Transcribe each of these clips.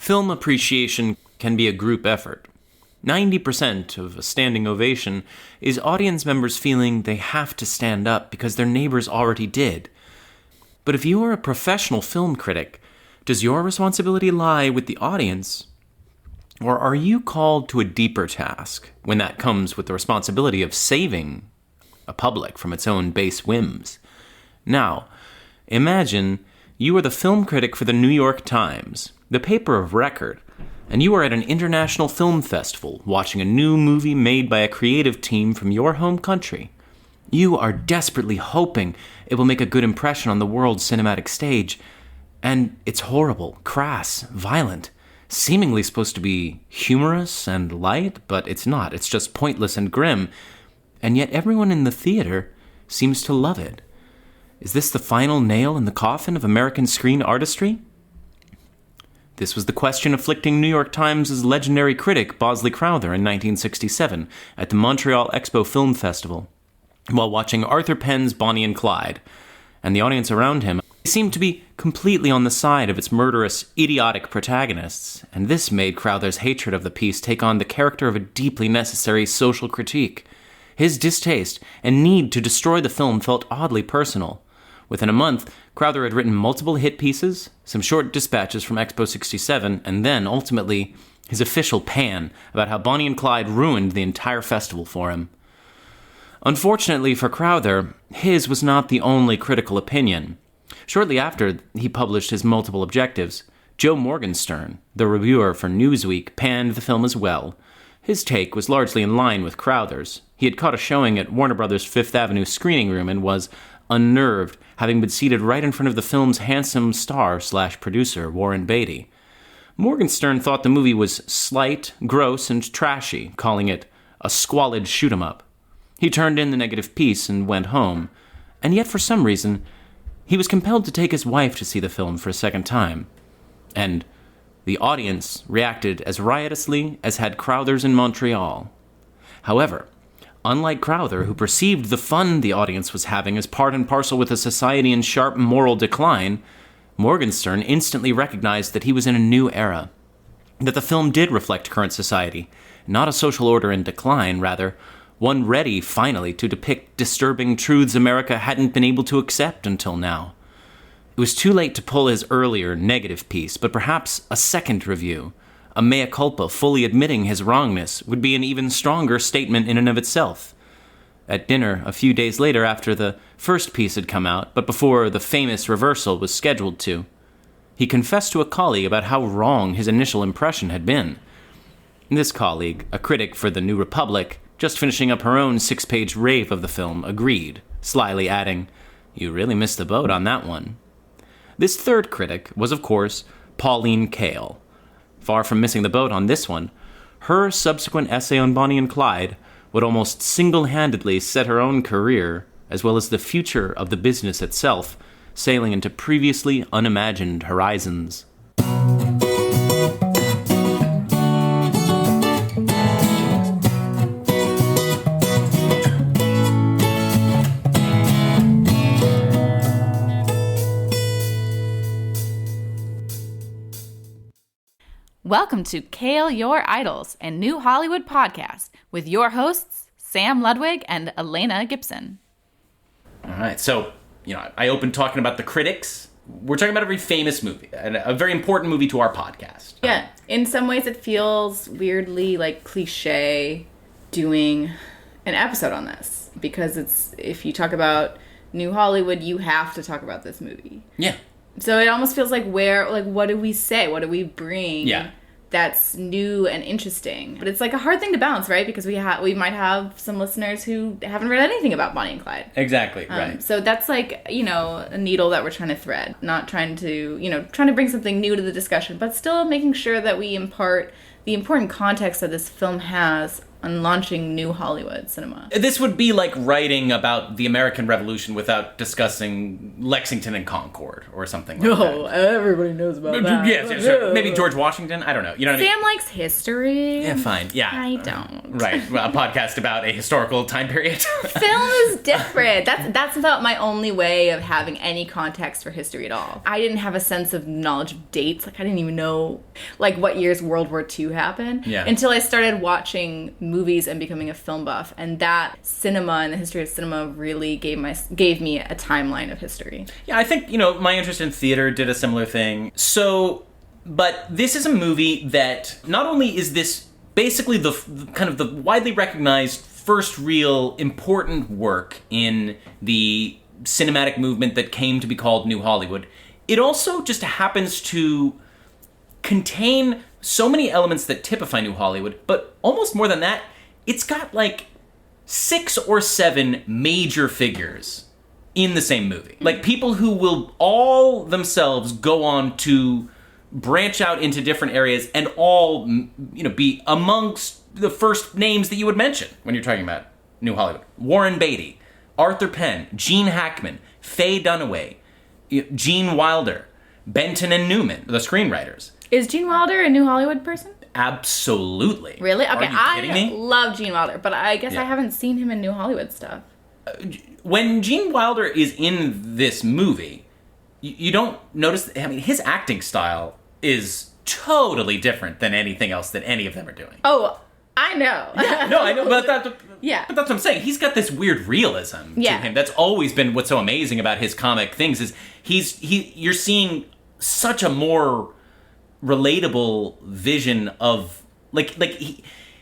Film appreciation can be a group effort. 90% of a standing ovation is audience members feeling they have to stand up because their neighbors already did. But if you are a professional film critic, does your responsibility lie with the audience? Or are you called to a deeper task when that comes with the responsibility of saving a public from its own base whims? Now, imagine you are the film critic for the New York Times, the paper of record, and you are at an international film festival watching a new movie made by a creative team from your home country. You are desperately hoping it will make a good impression on the world's cinematic stage, and it's horrible, crass, violent, seemingly supposed to be humorous and light, but it's not. It's just pointless and grim, and yet everyone in the theater seems to love it. Is this the final nail in the coffin of American screen artistry? This was the question afflicting New York Times' legendary critic Bosley Crowther in 1967 at the Montreal Expo Film Festival, while watching Arthur Penn's Bonnie and Clyde, and the audience around him seemed to be completely on the side of its murderous, idiotic protagonists, and this made Crowther's hatred of the piece take on the character of a deeply necessary social critique. His distaste and need to destroy the film felt oddly personal. Within a month, Crowther had written multiple hit pieces, some short dispatches from Expo 67, and then, ultimately, his official pan about how Bonnie and Clyde ruined the entire festival for him. Unfortunately for Crowther, his was not the only critical opinion. Shortly after he published his multiple objectives, Joe Morgenstern, the reviewer for Newsweek, panned the film as well. His take was largely in line with Crowther's. He had caught a showing at Warner Brothers' Fifth Avenue screening room and was unnerved, having been seated right in front of the film's handsome star/producer, Warren Beatty. Morgenstern thought the movie was slight, gross, and trashy, calling it a squalid shoot-'em-up. He turned in the negative piece and went home, and yet for some reason, he was compelled to take his wife to see the film for a second time. And the audience reacted as riotously as had Crowther's in Montreal. However, unlike Crowther, who perceived the fun the audience was having as part and parcel with a society in sharp moral decline, Morgenstern instantly recognized that he was in a new era, that the film did reflect current society, not a social order in decline, rather, one ready, finally, to depict disturbing truths America hadn't been able to accept until now. It was too late to pull his earlier negative piece, but perhaps a second review, a mea culpa fully admitting his wrongness, would be an even stronger statement in and of itself. At dinner, a few days later after the first piece had come out, but before the famous reversal was scheduled to, he confessed to a colleague about how wrong his initial impression had been. This colleague, a critic for the New Republic, just finishing up her own 6-page rave of the film, agreed, slyly adding, "You really missed the boat on that one." This third critic was, of course, Pauline Kael. Far from missing the boat on this one, her subsequent essay on Bonnie and Clyde would almost single-handedly set her own career, as well as the future of the business itself, sailing into previously unimagined horizons. Welcome to Kael Your Idols, a new Hollywood podcast with your hosts, Sam Ludwig and Elena Gibson. All right, so, I opened talking about the critics. We're talking about a very famous movie, and a very important movie to our podcast. Yeah, in some ways it feels weirdly like cliche doing an episode on this, because if you talk about New Hollywood, you have to talk about this movie. Yeah. So it almost feels like what do we say? What do we bring? Yeah. That's new and interesting. But it's like a hard thing to balance, right? Because we might have some listeners who haven't read anything about Bonnie and Clyde. Exactly, right. So that's like, a needle that we're trying to thread. Not trying to bring something new to the discussion, but still making sure that we impart the important context that this film has on launching new Hollywood cinema. This would be like writing about the American Revolution without discussing Lexington and Concord or something like that. Oh, everybody knows about that. Yes, sure. Maybe George Washington? I don't know. You know what I mean? Sam likes history. Yeah, fine. Yeah. I don't. Right. Well, a podcast about a historical time period. Film is different. That's about my only way of having any context for history at all. I didn't have a sense of knowledge of dates. Like, I didn't even know, like, what years World War II happened until I started watching movies and becoming a film buff. And that cinema and the history of cinema really gave me a timeline of history. Yeah, I think, my interest in theater did a similar thing. So, but this is a movie that not only is this basically the kind of the widely recognized first real important work in the cinematic movement that came to be called New Hollywood, it also just happens to contain so many elements that typify New Hollywood, but almost more than that, it's got like 6 or 7 major figures in the same movie. Like people who will all themselves go on to branch out into different areas and all, be amongst the first names that you would mention when you're talking about New Hollywood. Warren Beatty, Arthur Penn, Gene Hackman, Faye Dunaway, Gene Wilder, Benton and Newman, the screenwriters. Is Gene Wilder a New Hollywood person? Absolutely. Really? Okay, Are you kidding me? love Gene Wilder, but I guess I haven't seen him in New Hollywood stuff. When Gene Wilder is in this movie, you don't notice, his acting style is totally different than anything else that any of them are doing. Oh, I know. Yeah, no, I know, but that's yeah. But that's what I'm saying. He's got this weird realism to him. That's always been what's so amazing about his comic things is you're seeing such a more relatable vision of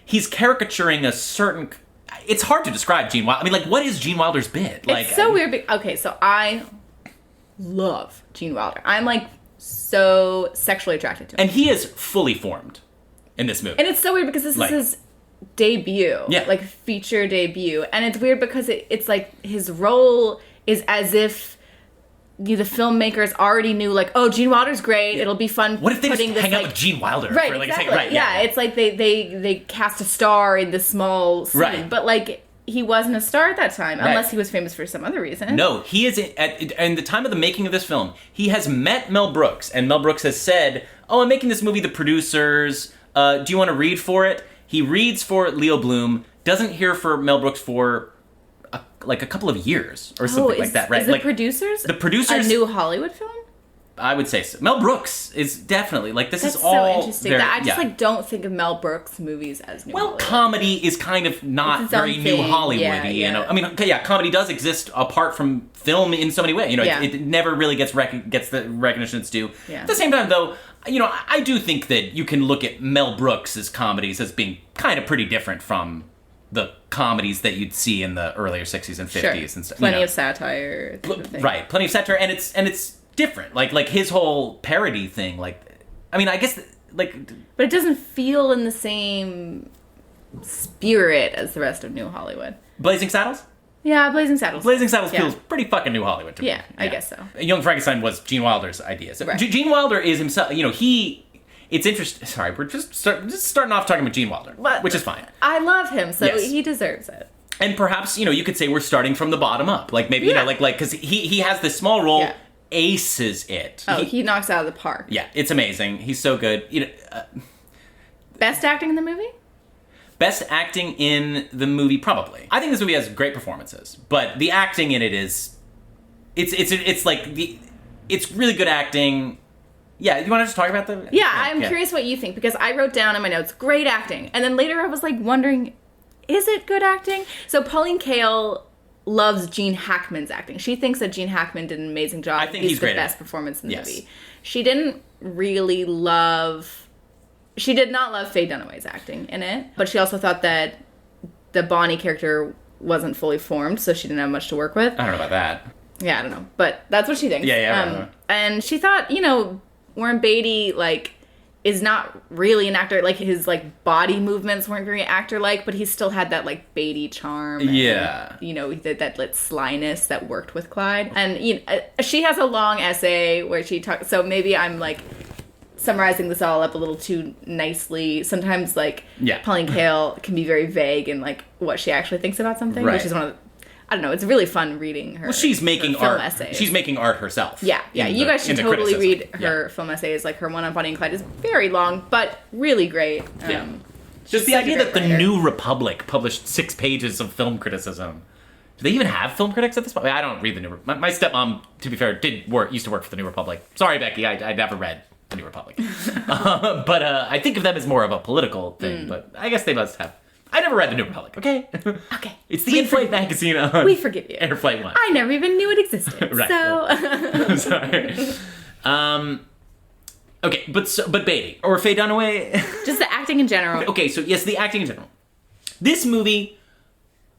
he's caricaturing a certain. It's hard to describe Gene Wilder. What is Gene Wilder's bit? It's so weird. Okay, so I love Gene Wilder. I'm so sexually attracted to him, and he is fully formed in this movie. And it's so weird because this is his debut, feature debut, and it's weird because it's like his role is as if the filmmakers already knew, Gene Wilder's great, it'll be fun. What if they just hang out with Gene Wilder? Right, for, exactly. a second? Right, yeah, it's like they cast a star in this small scene, right. But he wasn't a star at that time, unless he was famous for some other reason. No, he is in the time of the making of this film. He has met Mel Brooks, and Mel Brooks has said, "Oh, I'm making this movie. The producers, do you want to read for it?" He reads for Leo Bloom. Doesn't hear for Mel Brooks for a couple of years or something like that. Right? Is the producers a New Hollywood film? I would say so. Mel Brooks is definitely That's is all so interesting. very, I just don't think of Mel Brooks movies as New Hollywood. Comedy is kind of not very New Hollywood-y. Comedy does exist apart from film in so many ways. It never really gets the recognition it's due. Yeah. At the same time, though, I do think that you can look at Mel Brooks' comedies as being kind of pretty different from the comedies that you'd see in the earlier 60s and 50s and stuff. Plenty of satire. Right, plenty of satire, and it's different. Like his whole parody thing, I guess but it doesn't feel in the same spirit as the rest of New Hollywood. Blazing Saddles? Yeah, Blazing Saddles. Blazing Saddles feels pretty fucking New Hollywood to me. Yeah, I guess so. Young Frankenstein was Gene Wilder's idea. So right. Gene Wilder is himself, it's interesting. Sorry, we're just starting off talking about Gene Wilder, which is fine. I love him, so he deserves it. And perhaps, you could say we're starting from the bottom up. Because he has this small role. Yeah. Aces it. Oh, he knocks out of the park. Yeah, it's amazing. He's so good. Best acting in the movie? Best acting in the movie, probably. I think this movie has great performances, but the acting in it is, it's really good acting. Yeah, you want to just talk about the? Yeah, I'm curious what you think, because I wrote down in my notes, great acting, and then later I was wondering, is it good acting? So Pauline Kael loves Gene Hackman's acting. She thinks that Gene Hackman did an amazing job. I think he's the great best performance in the movie. She did not love Faye Dunaway's acting in it, but she also thought that the Bonnie character wasn't fully formed, so she didn't have much to work with. I don't know about that. Yeah, I don't know, but that's what she thinks. Yeah. And she thought, Warren Beatty, is not really an actor. His, body movements weren't very actor-like, but he still had that, Beatty charm. Yeah. And, that slyness that worked with Clyde. And, she has a long essay where she talks... So maybe I'm, summarizing this all up a little too nicely. Sometimes, like, Yeah. Pauline Kael can be very vague in, like, what she actually thinks about something, Right. which is one of the, I don't know, it's really fun reading her. Well, she's making her film art. essays. She's making art herself. Yeah. You guys should totally read her Yeah. film essays. Like, her one on Bonnie and Clyde is very long, but really great. Yeah. She's Just the such a idea great that the writer. New Republic published 6 pages of film criticism. Do they even have film critics at this point? I don't read the New Republic. My stepmom, to be fair, used to work for the New Republic. Sorry, Becky, I never read the New Republic. But I think of them as more of a political thing, but I guess they must have. I never read the New Republic, okay? Okay. It's the in-flight magazine on We forgive you. Air Flight 1. I never even knew it existed. Right. So. I'm sorry. Okay, but Beatty, or Faye Dunaway. Just the acting in general. Okay, so yes, the acting in general. This movie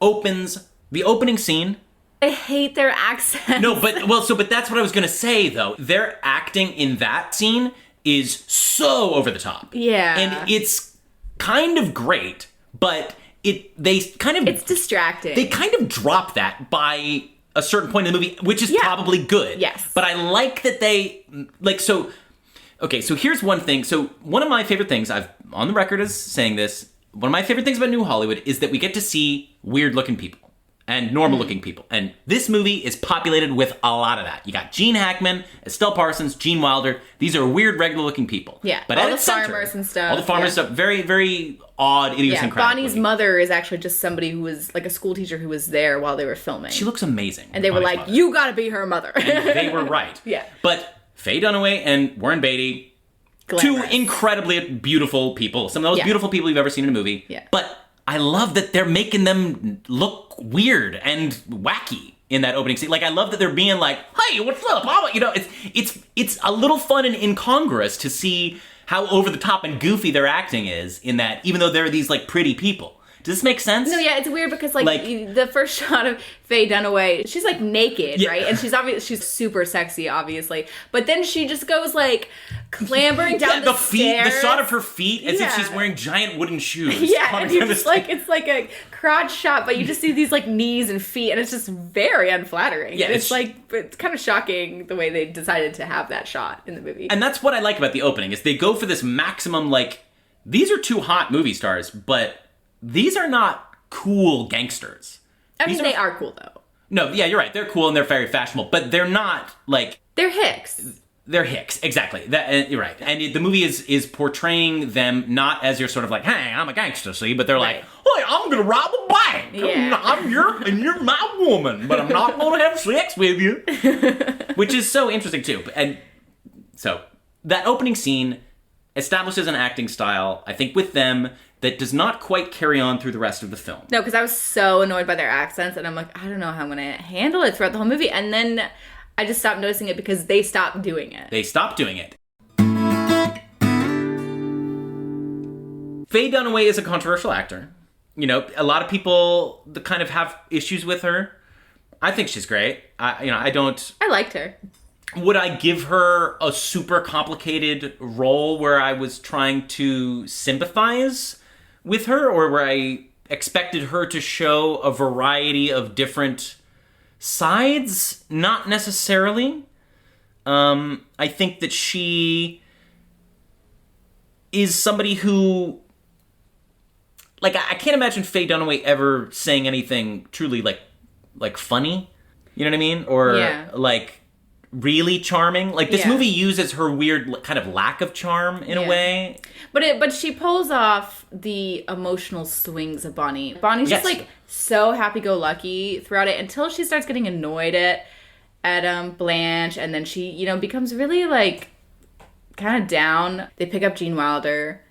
opens, the opening scene. I hate their accents. No, but that's what I was gonna say though. Their acting in that scene is so over the top. Yeah. And it's kind of great, but It's distracting. They kind of drop that by a certain point in the movie, which is probably good. Yes. But I like that they, like, so, okay, so here's one thing. So one of my favorite things, I've on the record as saying this, one of my favorite things about New Hollywood is that we get to see weird-looking people and normal-looking people. And this movie is populated with a lot of that. You got Gene Hackman, Estelle Parsons, Gene Wilder. These are weird, regular-looking people. Yeah, But all at the its center, farmers and stuff. all the farmers stuff, very, very odd, Yeah, idiosyncratic. Bonnie's looking. mother is actually just somebody who was like a school teacher who was there while they were filming. She looks amazing. and they were Bonnie's like, mother. "You gotta be her mother." And they were right. Yeah. But Faye Dunaway and Warren Beatty, Glamorous. two incredibly beautiful people. Some of the most Yeah. beautiful people you've ever seen in a movie. Yeah. But I love that they're making them look weird and wacky in that opening scene. Like, I love that they're being like, "Hey, what's up?" You know, it's a little fun and incongruous to see how over the top and goofy their acting is in that, even though they're these like pretty people. Does this make sense? No, yeah, it's weird because like, Like- the first shot of Faye Dunaway, she's like naked, Yeah. right? And she's super sexy, obviously. But then she just goes like clambering down the stairs. the shot of her feet as if Yeah. she's wearing giant wooden shoes. Yeah, climbing and you down the just like, it's like a crotch shot, but you just see these like knees and feet, and it's just very unflattering. Yeah, And it's- it's kind of shocking the way they decided to have that shot in the movie. And that's what I like about the opening, is they go for this maximum, like, these are two hot movie stars, but these are not cool gangsters. I mean, these they are cool though. No, yeah, you're right. They're cool and they're very fashionable, but they're not, like, They're Hicks. they're Hicks. Exactly. You're right. And the movie is portraying them not as your sort of like, "Hey, I'm a gangster," see, but they're like, Right. "Hey, I'm gonna rob a bank. Yeah. You're my woman, but I'm not gonna have sex with you." Which is so interesting too. And so that opening scene establishes an acting style, I think, with them that does not quite carry on through the rest of the film. No, because I was so annoyed by their accents, and I'm like, I don't know how I'm going to handle it throughout the whole movie. And then I just stopped noticing it because they stopped doing it. They stopped doing it. Faye Dunaway is a controversial actor. You know, a lot of people that kind of have issues with her. I think she's great. I don't. I liked her. Would I give her a super complicated role where I was trying to sympathize with her, or where I expected her to show a variety of different sides? Not necessarily. I think that she is somebody who, like, I can't imagine Faye Dunaway ever saying anything truly like funny. You know what I mean? Or Yeah. like really charming. Like, this Yeah. movie uses her weird kind of lack of charm in a Yeah. way. But she pulls off the emotional swings of Bonnie. Bonnie's Yes. just like so happy-go-lucky throughout it until she starts getting annoyed at Blanche, and then she, you know, becomes really like kind of down. They pick up Gene Wilder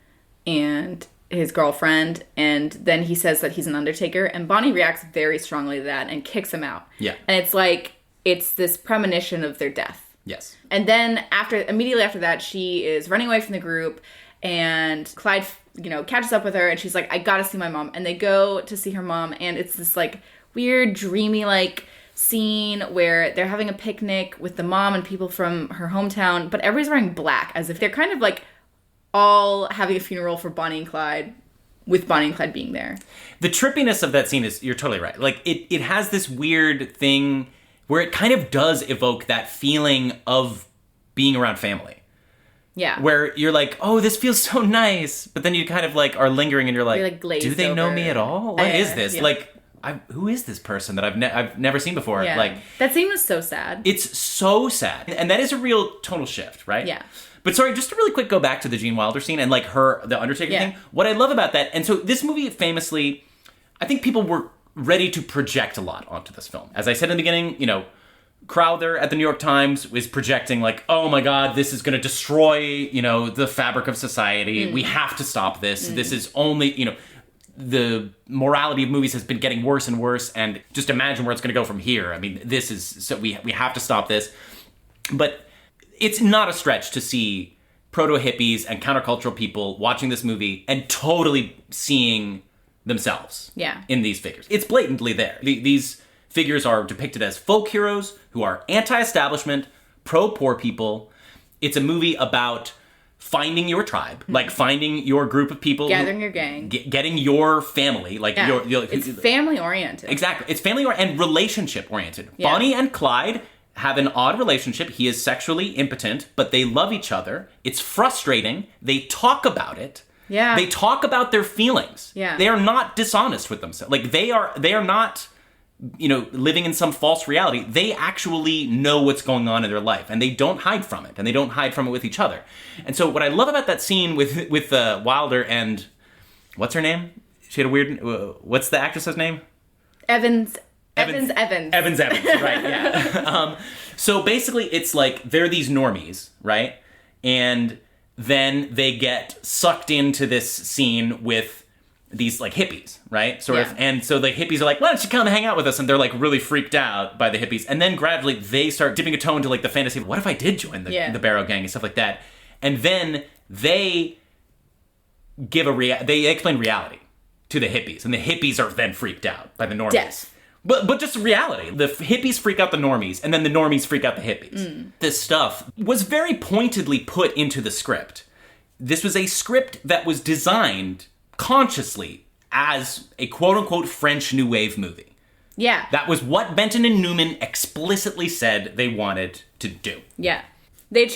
and his girlfriend, and then he says that he's an undertaker, and Bonnie reacts very strongly to that and kicks him out. Yeah. And it's like, it's this premonition of their death. Yes. And then immediately after that, she is running away from the group, and Clyde, you know, catches up with her, and she's like, "I gotta see my mom." And they go to see her mom, and it's this like weird, dreamy like scene where they're having a picnic with the mom and people from her hometown, but everybody's wearing black, as if they're kind of like all having a funeral for Bonnie and Clyde, with Bonnie and Clyde being there. The trippiness of that scene is, you're totally right. Like, it has this weird thing where it kind of does evoke that feeling of being around family. Yeah. Where you're like, oh, this feels so nice. But then you kind of like are lingering and you're like glazed do they know over. me at all? What is this? Yeah. Like, who is this person that I've never seen before? Yeah. Like, that scene was so sad. it's so sad. And that is a real tonal shift, right? Yeah. But sorry, just to really quick go back to the Gene Wilder scene and like the Undertaker thing. What I love about that, and so this movie famously, I think people were ready to project a lot onto this film. As I said in the beginning, you know, Crowther at the New York Times is projecting like, oh my God, this is going to destroy, you know, the fabric of society. We have to stop this. This is only, you know, the morality of movies has been getting worse and worse. And just imagine where it's going to go from here. I mean, this is, so we have to stop this. But it's not a stretch to see proto-hippies and countercultural people watching this movie and totally seeing themselves in these figures. It's blatantly there. These figures are depicted as folk heroes who are anti-establishment, pro-poor people. It's a movie about finding your tribe, like finding your group of people. Gathering your gang. Getting your family. Like it's family-oriented. Exactly. It's family-oriented and relationship-oriented. Yeah. Bonnie and Clyde have an odd relationship. He is sexually impotent, but they love each other. It's frustrating. They talk about it. Yeah. They talk about their feelings. Yeah. They are not dishonest with themselves. Like they are not, you know, living in some false reality. They actually know what's going on in their life, and they don't hide from it, and they don't hide from it with each other. And so, what I love about that scene with Wilder and what's her name? She had a weird. What's the actress's name? Evans, right? Yeah. So basically, it's like they're these normies, right? And then they get sucked into this scene with these like hippies, right? Sort of. And so the hippies are like, why don't you come hang out with us? And they're like really freaked out by the hippies. And then gradually they start dipping a toe into like the fantasy of what if I did join the Barrow Gang and stuff like that. And then they give they explain reality to the hippies. And the hippies are then freaked out by the normies. Death. But just reality. The hippies freak out the normies, and then the normies freak out the hippies. This stuff was very pointedly put into the script. This was a script that was designed consciously as a quote-unquote French New Wave movie. Yeah. That was what Benton and Newman explicitly said they wanted to do. Yeah. They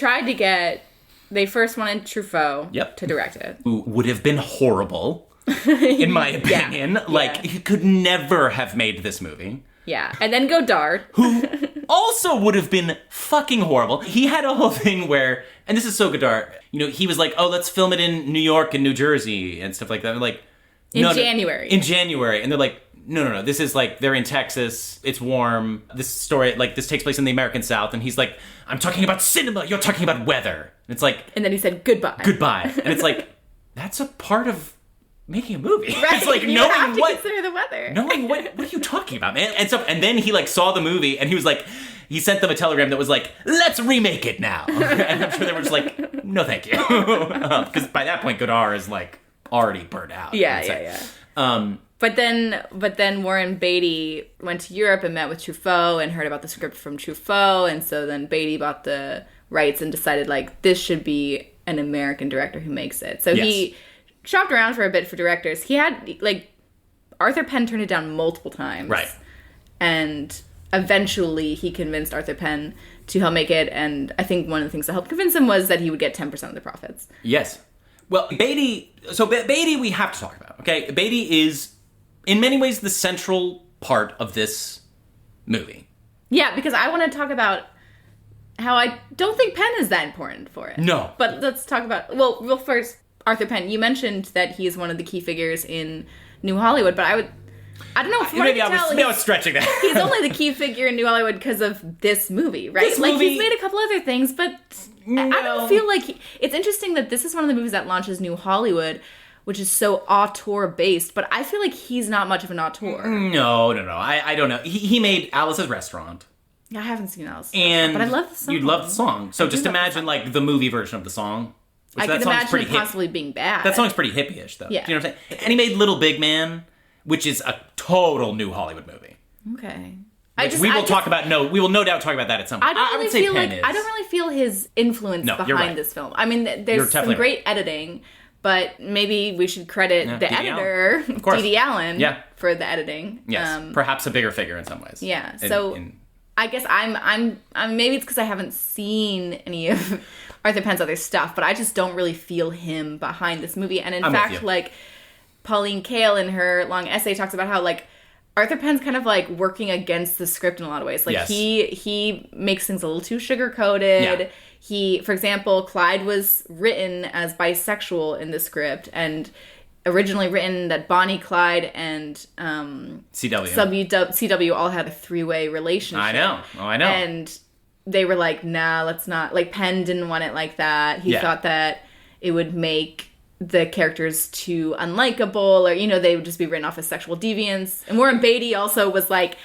first wanted Truffaut to direct it. Who would have been horrible. In my opinion. He could never have made this movie. Yeah. And then Godard. Who also would have been fucking horrible. He had a whole thing where, and this is so Godard, you know, he was like, oh, let's film it in New York and New Jersey and stuff like that. Like, in January. In January. And they're like, no. This is like, they're in Texas. It's warm. This story, like, this takes place in the American South. And he's like, I'm talking about cinema. You're talking about weather. And it's like. And then he said, goodbye. And it's like, that's a part of making a movie. Right. It's like you have to consider the weather. Knowing what are you talking about, man? And then he like saw the movie and he was like, he sent them a telegram that was like, let's remake it now. And I'm sure they were just like, no, thank you. Because by that point, Godard is like already burnt out. Yeah. But then Warren Beatty went to Europe and met with Truffaut and heard about the script from Truffaut. And so then Beatty bought the rights and decided like this should be an American director who makes it. So he shopped around for a bit for directors. He had, like, Arthur Penn turned it down multiple times. Right. And eventually he convinced Arthur Penn to help make it. And I think one of the things that helped convince him was that he would get 10% of the profits. Yes. Well, Beatty we have to talk about, okay? Beatty is, in many ways, the central part of this movie. Yeah, because I want to talk about how I don't think Penn is that important for it. No. But let's talk about, well, first, Arthur Penn, you mentioned that he is one of the key figures in New Hollywood, but I don't know. Maybe I was stretching that. He's only the key figure in New Hollywood because of this movie, right? He's made a couple other things, but I don't feel like it's interesting that this is one of the movies that launches New Hollywood, which is so auteur based. But I feel like he's not much of an auteur. No. I don't know. He made Alice's Restaurant. I haven't seen Alice's Restaurant, but I love the song. You'd love the song. So just imagine like the movie version of the song. I can imagine it possibly being bad. That song's pretty hippie-ish, though. Yeah. Do you know what I'm saying? And he made Little Big Man, which is a total New Hollywood movie. Okay. We will no doubt talk about that at some point. I don't really feel his influence behind this film. I mean, there's some great editing, but maybe we should credit the editor, D.D. Allen, for the editing. Yes, perhaps a bigger figure in some ways. Yeah. I guess I'm maybe it's because I haven't seen any of Arthur Penn's other stuff, but I just don't really feel him behind this movie. And in fact, like, Pauline Kael in her long essay talks about how, like, Arthur Penn's kind of, like, working against the script in a lot of ways. Like, he makes things a little too sugar-coated. Yeah. For example, Clyde was written as bisexual in the script, and originally written that Bonnie, Clyde, and CW all had a three-way relationship. I know. And they were like, nah, let's not. Like, Penn didn't want it like that. He thought that it would make the characters too unlikable, or, you know, they would just be written off as sexual deviants. And Warren Beatty also was like,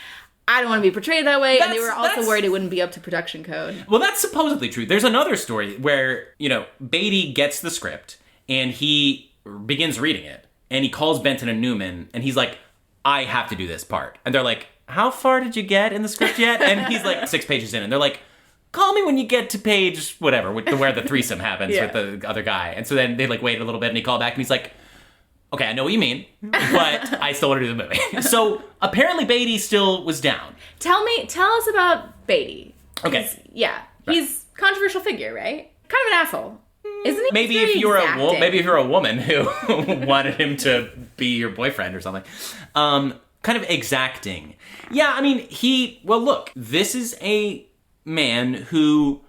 I don't want to be portrayed that way. And they were also worried it wouldn't be up to production code. Well, that's supposedly true. There's another story where, you know, Beatty gets the script and he begins reading it. And he calls Benton and Newman and he's like, I have to do this part. And they're like, how far did you get in the script yet? And he's like 6 pages in. And they're like, call me when you get to page whatever, where the threesome happens with the other guy. And so then they like wait a little bit and he called back and he's like, okay, I know what you mean, but I still want to do the movie. So apparently Beatty still was down. Tell us about Beatty. Okay. He's a controversial figure, right? Kind of an asshole. Isn't he? Maybe if you're a woman who wanted him to be your boyfriend or something. Kind of exacting. Yeah, I mean, look, this is a man who,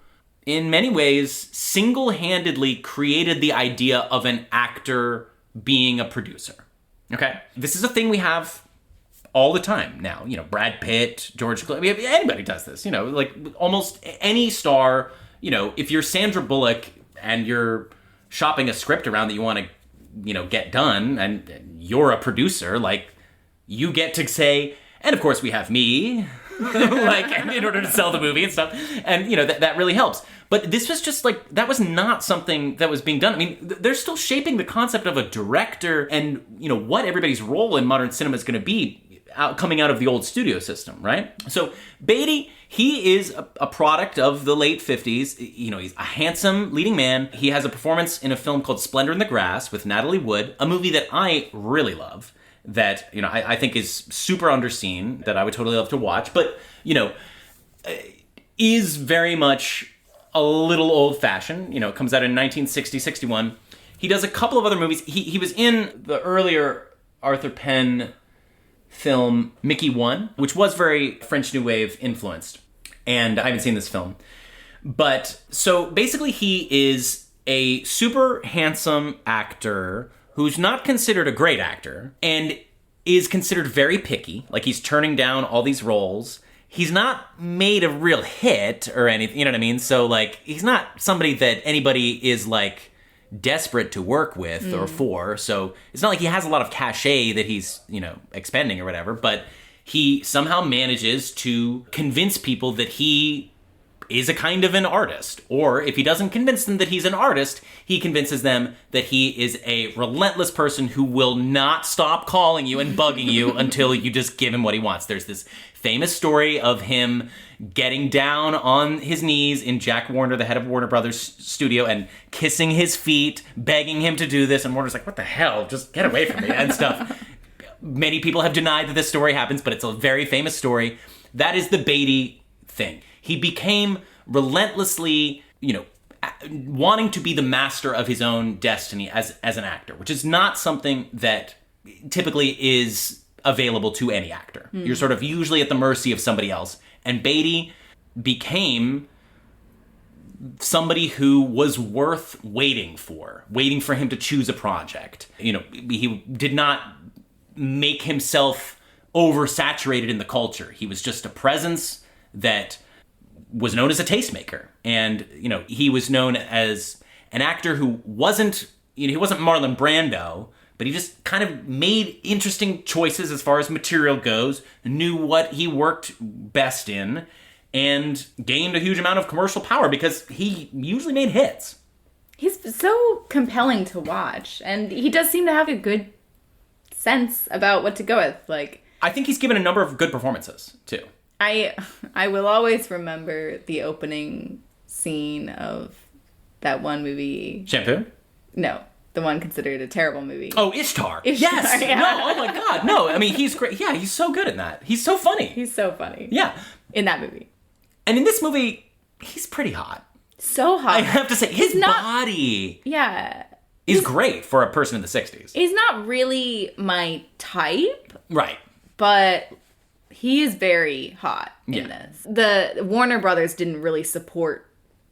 in many ways, single-handedly created the idea of an actor being a producer. Okay? This is a thing we have all the time now. You know, Brad Pitt, George Clooney, anybody does this. You know, like almost any star, you know, if you're Sandra Bullock and you're shopping a script around that you want to, you know, get done, and you're a producer, like, you get to say, and of course we have me, like, in order to sell the movie and stuff, and, you know, that really helps. But this was just, like, that was not something that was being done. I mean, they're still shaping the concept of a director and, you know, what everybody's role in modern cinema is going to be coming out of the old studio system, right? So Beatty, he is a product of the late 50s. You know, he's a handsome leading man. He has a performance in a film called Splendor in the Grass with Natalie Wood, a movie that I really love, that, you know, I think is super underseen, that I would totally love to watch, but, you know, is very much a little old-fashioned. You know, it comes out in 1960, 61. He does a couple of other movies. He was in the earlier Arthur Penn film Mickey 1, which was very French New Wave influenced. And I haven't seen this film. But, so basically he is a super handsome actor who's not considered a great actor and is considered very picky. Like, he's turning down all these roles. He's not made a real hit or anything, you know what I mean? So, like, he's not somebody that anybody is, like, desperate to work with or for. So it's not like he has a lot of cachet that he's, you know, expending or whatever, but he somehow manages to convince people that he is a kind of an artist. Or if he doesn't convince them that he's an artist, he convinces them that he is a relentless person who will not stop calling you and bugging you until you just give him what he wants. There's this famous story of him getting down on his knees in Jack Warner, the head of Warner Brothers studio, and kissing his feet, begging him to do this, and Warner's like, what the hell, just get away from me, and stuff. Many people have denied that this story happens, but it's a very famous story. That is the Beatty thing. He became relentlessly, you know, wanting to be the master of his own destiny as an actor, which is not something that typically is available to any actor. You're sort of usually at the mercy of somebody else. And Beatty became somebody who was worth waiting for him to choose a project. You know, he did not make himself oversaturated in the culture. He was just a presence that was known as a tastemaker. And, you know, he was known as an actor who wasn't, you know, he wasn't Marlon Brando, but he just kind of made interesting choices as far as material goes, knew what he worked best in, and gained a huge amount of commercial power because he usually made hits. He's so compelling to watch, and he does seem to have a good sense about what to go with. Like, I think he's given a number of good performances, too. I will always remember the opening scene of that one movie. Shampoo? No. The one considered a terrible movie. Oh, Ishtar. Yes. Yeah. No, oh my God. No, I mean, he's great. Yeah, he's so good in that. He's so funny. He's so funny. Yeah. In that movie. And in this movie, he's pretty hot. So hot. I have to say, his not- body Yeah. is great for a person in the 60s. He's not really my type, Right. but he is very hot in Yeah. this. The Warner Brothers didn't really support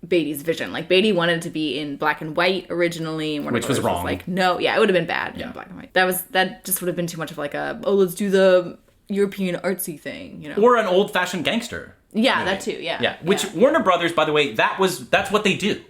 Beatty's vision. Like, Beatty wanted to be in black and white originally, and Warner Which was Brothers wrong. like, no, yeah, it would have been bad in black and white. That just would have been too much of like a, oh, let's do the European artsy thing, you know? Or an old-fashioned gangster. Yeah, movie. that too, yeah. Yeah, which Warner Brothers, by the way, that's what they do.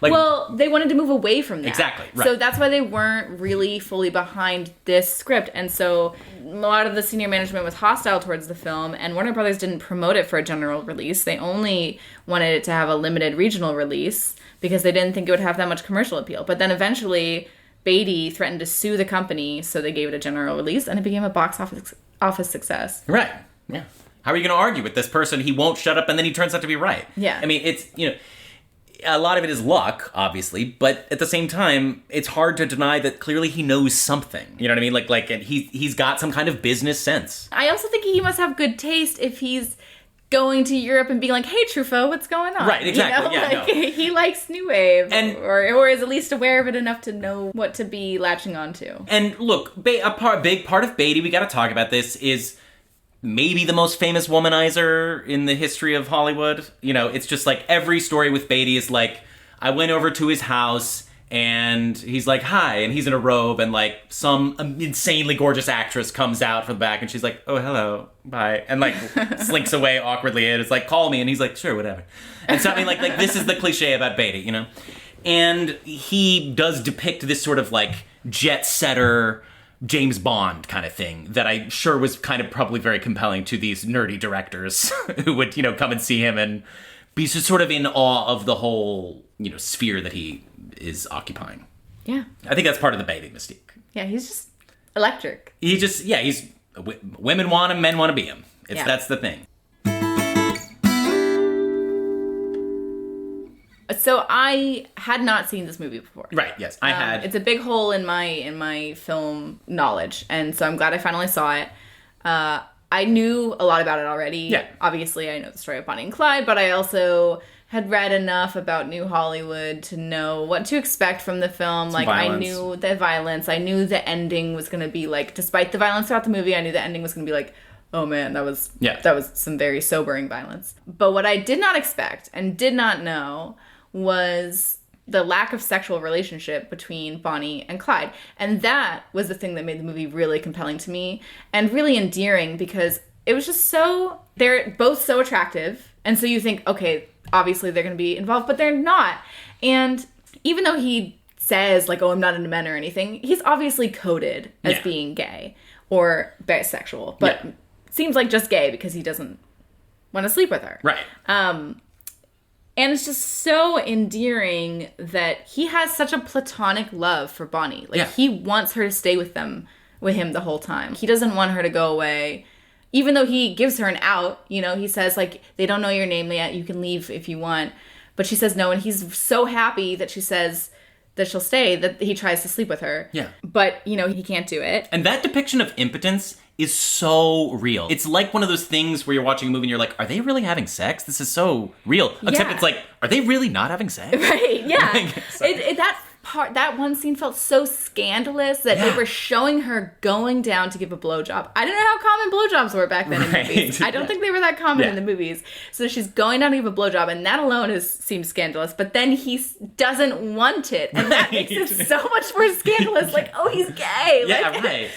Like, Well, they wanted to move away from that. Exactly, right. So that's why they weren't really fully behind this script. And so a lot of the senior management was hostile towards the film, and Warner Brothers didn't promote it for a general release. They only wanted it to have a limited regional release because they didn't think it would have that much commercial appeal. But then eventually, Beatty threatened to sue the company, so they gave it a general release, and it became a box office success. Right. Yeah. How are you going to argue with this person? He won't shut up, and then he turns out to be right. Yeah. I mean, it's, a lot of it is luck, obviously, but at the same time, it's hard to deny that clearly he knows something. You know what I mean? Like, and he's got some kind of business sense. I also think he must have good taste if he's going to Europe and being like, hey, Truffaut, what's going on? Right, exactly, You know? yeah, Like, no. he likes New Wave, And- or is at least aware of it enough to know what to be latching onto. And look, a big part of Beatty, we got to talk about this, is maybe the most famous womanizer in the history of Hollywood. It's just like every story with Beatty is like, I went over to his house and he's like, hi, and he's in a robe, and like some insanely gorgeous actress comes out from the back and she's like, oh, hello, bye, and like slinks away awkwardly, and it's like, call me, and he's like, sure, whatever. And so I mean, like this is the cliche about Beatty, and he does depict this sort of like jet setter James Bond kind of thing that I sure was kind of probably very compelling to these nerdy directors who would, come and see him and be sort of in awe of the whole, sphere that he is occupying. Yeah. I think that's part of the Beatty mystique. Yeah, he's just electric. Women want him, men want to be him. That's the thing. So I had not seen this movie before. Right, yes, I had. It's a big hole in my film knowledge, and so I'm glad I finally saw it. I knew a lot about it already. Yeah. Obviously, I know the story of Bonnie and Clyde, but I also had read enough about New Hollywood to know what to expect from the film. Like, violence. I knew the violence. I knew the ending was going to be like, despite the violence throughout the movie, I knew the ending was going to be like, oh man, that was some very sobering violence. But what I did not expect and did not know was the lack of sexual relationship between Bonnie and Clyde. And that was the thing that made the movie really compelling to me and really endearing, because it was just they're both so attractive. And so you think, okay, obviously they're going to be involved, but they're not. And even though he says like, oh, I'm not into men or anything, he's obviously coded as being gay or bisexual, but seems like just gay because he doesn't want to sleep with her. Right. And it's just so endearing that he has such a platonic love for Bonnie. Like, he wants her to stay with him the whole time. He doesn't want her to go away. Even though he gives her an out, he says, like, they don't know your name yet. You can leave if you want. But she says no, and he's so happy that she says that she'll stay that he tries to sleep with her. Yeah. But, he can't do it. And that depiction of impotence is so real. It's like one of those things where you're watching a movie and you're like, are they really having sex? This is so real. Except it's like, are they really not having sex? Right, yeah. Like, That one scene felt so scandalous that they were showing her going down to give a blowjob. I don't know how common blowjobs were back then in movies. I don't think they were that common in the movies. So she's going down to give a blowjob, and that alone seems scandalous. But then he doesn't want it, and that makes it so much more scandalous. Like, oh, he's gay. Yeah, like, right.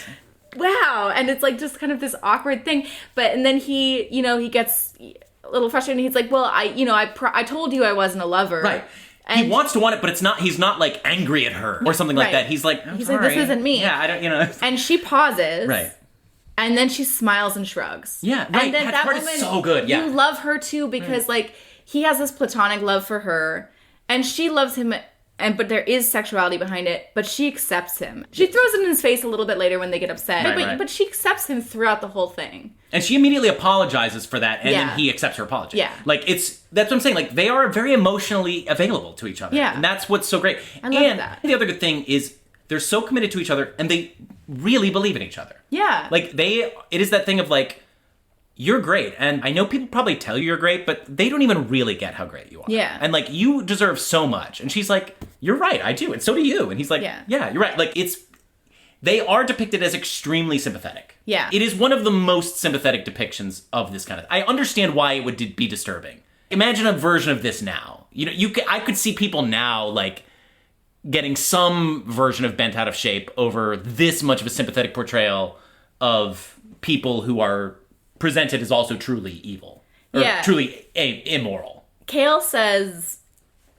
Wow. And it's like just kind of this awkward thing. And then he gets a little frustrated. And he's like, well, I told you I wasn't a lover. Right. And he wants to want it, but he's not like angry at her or something like that. He's like, he's like, this isn't me. Yeah, I don't, And she pauses. Right. And then she smiles and shrugs. Yeah, right. And then that part is so good. Yeah. You love her too because like he has this platonic love for her, and she loves him. But there is sexuality behind it, but she accepts him. She throws it in his face a little bit later when they get upset. But she accepts him throughout the whole thing. And she immediately apologizes for that, and then he accepts her apology. Yeah. Like, that's what I'm saying. Like, they are very emotionally available to each other. Yeah. And that's what's so great. I love that. The other good thing is they're so committed to each other, and they really believe in each other. Yeah. Like, it is that thing of like, you're great. And I know people probably tell you you're great, but they don't even really get how great you are. Yeah. And like, you deserve so much. And she's like, you're right, I do. And so do you. And he's like, yeah, you're right. Like, they are depicted as extremely sympathetic. Yeah. It is one of the most sympathetic depictions of this kind of... I understand why it would be disturbing. Imagine a version of this now. You know, I could see people now, like, getting some version of bent out of shape over this much of a sympathetic portrayal of people who are presented as also truly evil. Or truly immoral. Kael says,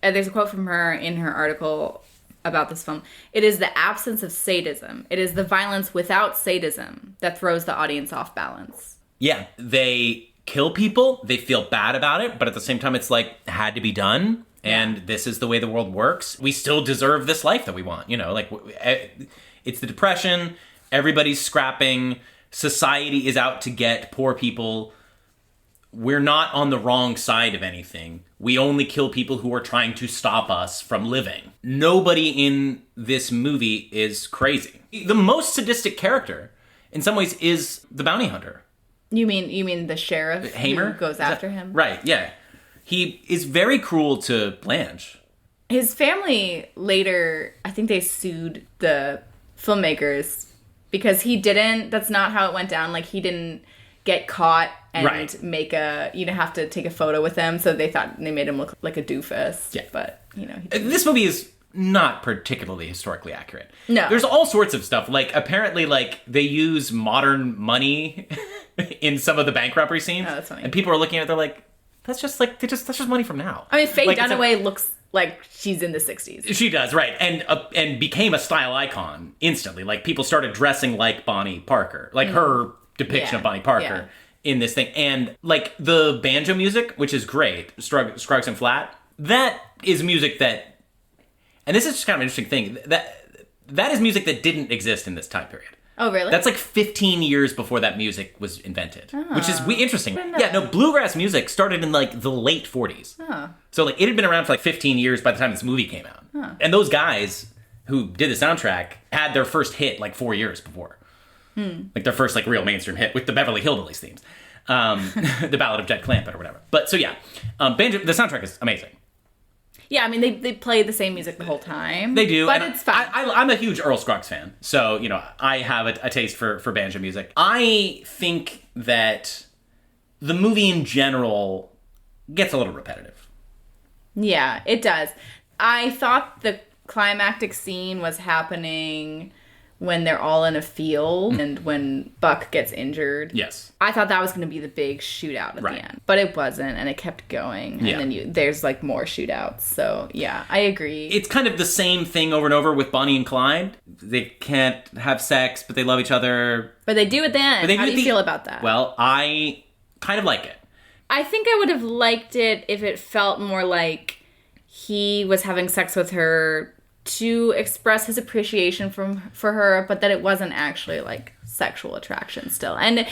there's a quote from her in her article about this film, "It is the absence of sadism. It is the violence without sadism that throws the audience off balance." Yeah, they kill people, they feel bad about it, but at the same time it's like, had to be done, and this is the way the world works. We still deserve this life that we want, you know, like, it's the Depression, everybody's scrapping, society is out to get poor people. We're not on the wrong side of anything. We only kill people who are trying to stop us from living. Nobody in this movie is crazy. The most sadistic character, in some ways, is the bounty hunter. You mean the sheriff Hamer? who goes after him? Right, yeah. He is very cruel to Blanche. His family later, I think they sued the filmmakers because that's not how it went down. Like, he didn't get caught and have to take a photo with them, so they thought they made him look like a doofus. Yeah. But, you know. This movie is not particularly historically accurate. No. There's all sorts of stuff. Like, apparently, like, they use modern money in some of the bank robbery scenes. Oh, that's funny. And people are looking at it, they're like, that's just money from now. I mean, Faye Dunaway looks like she's in the 60s. She does, right. And became a style icon instantly. Like, people started dressing like Bonnie Parker. Like, her depiction of Bonnie Parker in this thing. And, like, the banjo music, which is great, Scruggs and Flat, that is music that... And this is just kind of an interesting thing. That is music that didn't exist in this time period. Oh, really? That's like 15 years before that music was invented, which is interesting. Yeah, no, bluegrass music started in like the late 40s. Oh. So like it had been around for like 15 years by the time this movie came out. Oh. And those guys who did the soundtrack had their first hit like 4 years before. Like their first like real mainstream hit with the Beverly Hillbillies themes. The Ballad of Jed Clampett or whatever. But so yeah, banjo, the soundtrack is amazing. Yeah, I mean, they play the same music the whole time. They do. But it's fun. I'm a huge Earl Scruggs fan, so, you know, I have a taste for banjo music. I think that the movie in general gets a little repetitive. Yeah, it does. I thought the climactic scene was happening when they're all in a field and when Buck gets injured. Yes. I thought that was going to be the big shootout at the end. But it wasn't, and it kept going. And then there's, like, more shootouts. So, yeah, I agree. It's kind of the same thing over and over with Bonnie and Clyde. They can't have sex, but they love each other. But they do at the end. How do you feel about that? Well, I kind of like it. I think I would have liked it if it felt more like he was having sex with her to express his appreciation for her, but that it wasn't actually like sexual attraction still. And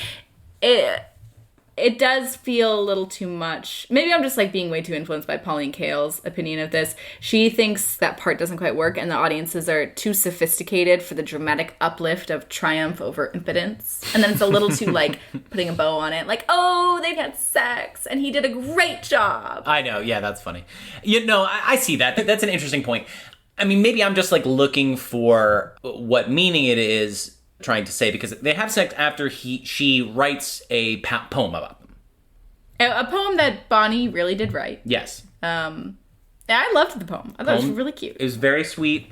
it does feel a little too much. Maybe I'm just like being way too influenced by Pauline Kael's opinion of this. She thinks that part doesn't quite work and the audiences are too sophisticated for the dramatic uplift of triumph over impotence. And then it's a little too like putting a bow on it. Like, oh, they've had sex and he did a great job. I know. Yeah, that's funny. You know, I see that. That's an interesting point. I mean, maybe I'm just like looking for what meaning it is trying to say, because they have sex after she writes a poem about them. A poem that Bonnie really did write. Yes. I loved the poem. I thought it was really cute. It was very sweet.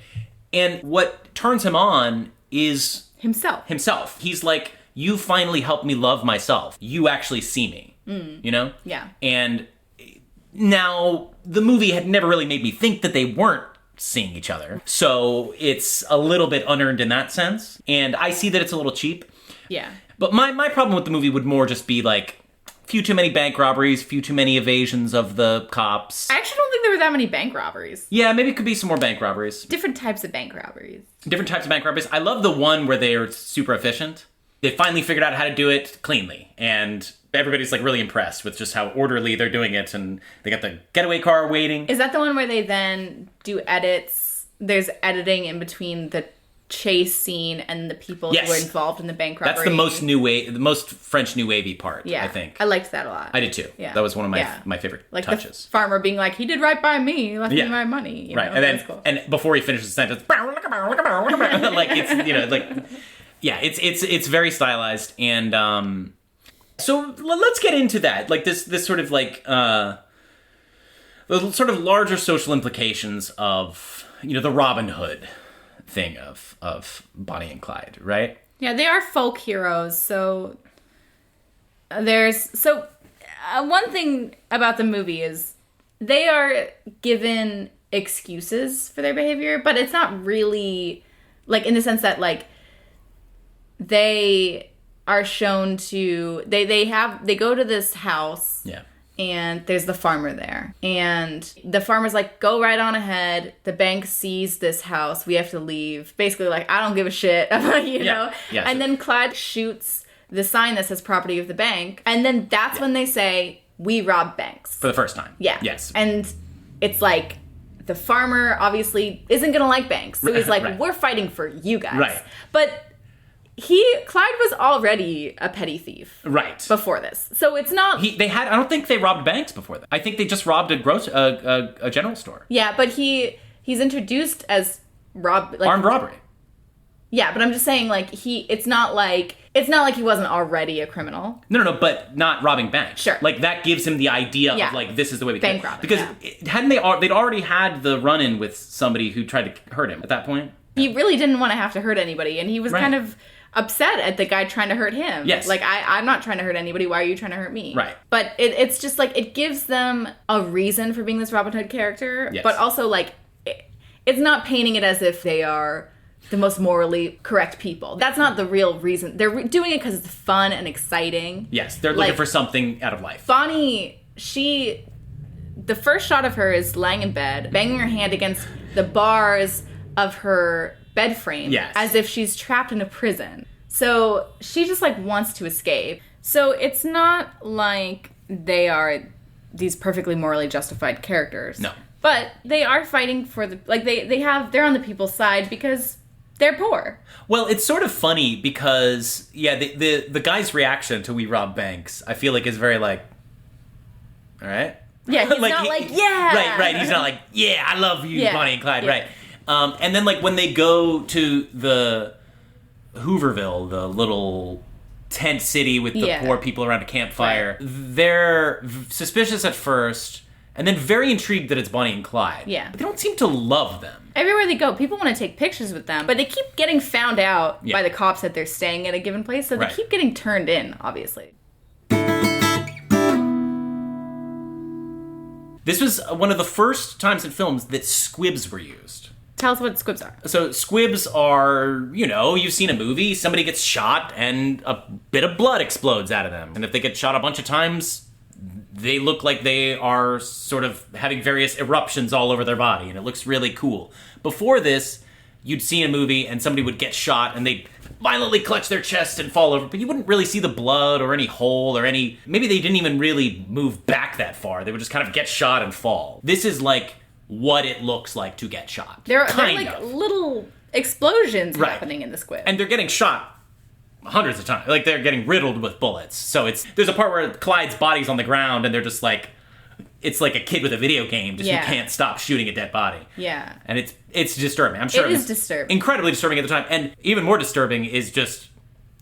And what turns him on is... Himself. He's like, you finally helped me love myself. You actually see me. You know? Yeah. And now, the movie had never really made me think that they weren't seeing each other. So it's a little bit unearned in that sense. And I see that it's a little cheap. Yeah. But my problem with the movie would more just be like, few too many bank robberies, few too many evasions of the cops. I actually don't think there were that many bank robberies. Yeah, maybe it could be some more bank robberies. Different types of bank robberies. I love the one where they are super efficient. They finally figured out how to do it cleanly. And everybody's like really impressed with just how orderly they're doing it, and they got the getaway car waiting. Is that the one where they then do edits? There's editing in between the chase scene and the people who were involved in the bank robbery. That's the most French New Wavy part, I think. I liked that a lot. I did too. Yeah. That was one of my favorite like touches. The farmer being like, he did right by me, he left me my money. You know? And then, and before he finishes the sentence, like it's very stylized. And so let's get into that. Like this sort of like, the sort of larger social implications of, the Robin Hood thing of Bonnie and Clyde, right? Yeah, they are folk heroes. So one thing about the movie is they are given excuses for their behavior, but it's not really like in the sense that like they are shown to they go to this house. Yeah. And there's the farmer there. And the farmer's like, go right on ahead. The bank sees this house. We have to leave. Basically, like, I don't give a shit, you know? Yeah, and then Clyde shoots the sign that says property of the bank. And then that's when they say, we rob banks. For the first time. Yeah. Yes. And it's like, the farmer obviously isn't going to like banks. So he's like, we're fighting for you guys. Right. But Clyde was already a petty thief. Right. Before this. So it's not... I don't think they robbed banks before that. I think they just robbed a general store. Yeah, but he's introduced as armed robbery. Yeah, but I'm just saying, like, it's not like he wasn't already a criminal. No, but not robbing banks. Sure. Like, that gives him the idea of, like, this is the way we bank robbing. Because they'd already had the run-in with somebody who tried to hurt him at that point. He really didn't want to have to hurt anybody, and he was kind of upset at the guy trying to hurt him. Yes. Like, I'm not trying to hurt anybody. Why are you trying to hurt me? Right. But it's just, like, it gives them a reason for being this Robin Hood character. Yes. But also, like, it's not painting it as if they are the most morally correct people. That's not the real reason. They're doing it because it's fun and exciting. Yes, they're looking for something out of life. Bonnie, the first shot of her is lying in bed, banging her hand against the bars of her bed frame, as if she's trapped in a prison. So she just like wants to escape. So it's not like they are these perfectly morally justified characters. No. But they are fighting for they're on the people's side because they're poor. Well, it's sort of funny because the guy's reaction to We Rob Banks, I feel like is very like, all right. Yeah, he's not like, yeah. Right. He's not like, yeah, I love you, Bonnie and Clyde, yeah. right. And then, like, when they go to the Hooverville, the little tent city with the poor people around a campfire, they're suspicious at first, and then very intrigued that it's Bonnie and Clyde. Yeah. But they don't seem to love them. Everywhere they go, people want to take pictures with them, but they keep getting found out by the cops that they're staying at a given place, so they keep getting turned in, obviously. This was one of the first times in films that squibs were used. Tell us what squibs are. So squibs are, you've seen a movie, somebody gets shot and a bit of blood explodes out of them. And if they get shot a bunch of times, they look like they are sort of having various eruptions all over their body, and it looks really cool. Before this, you'd see a movie and somebody would get shot and they'd violently clutch their chest and fall over, but you wouldn't really see the blood or any hole or maybe they didn't even really move back that far. They would just kind of get shot and fall. This is like what it looks like to get shot. They're like little explosions happening in the squib. And they're getting shot hundreds of times. Like, they're getting riddled with bullets. So there's a part where Clyde's body's on the ground and they're just like, it's like a kid with a video game who can't stop shooting a dead body. Yeah. And it's disturbing. I'm sure it is disturbing. Incredibly disturbing at the time. And even more disturbing is just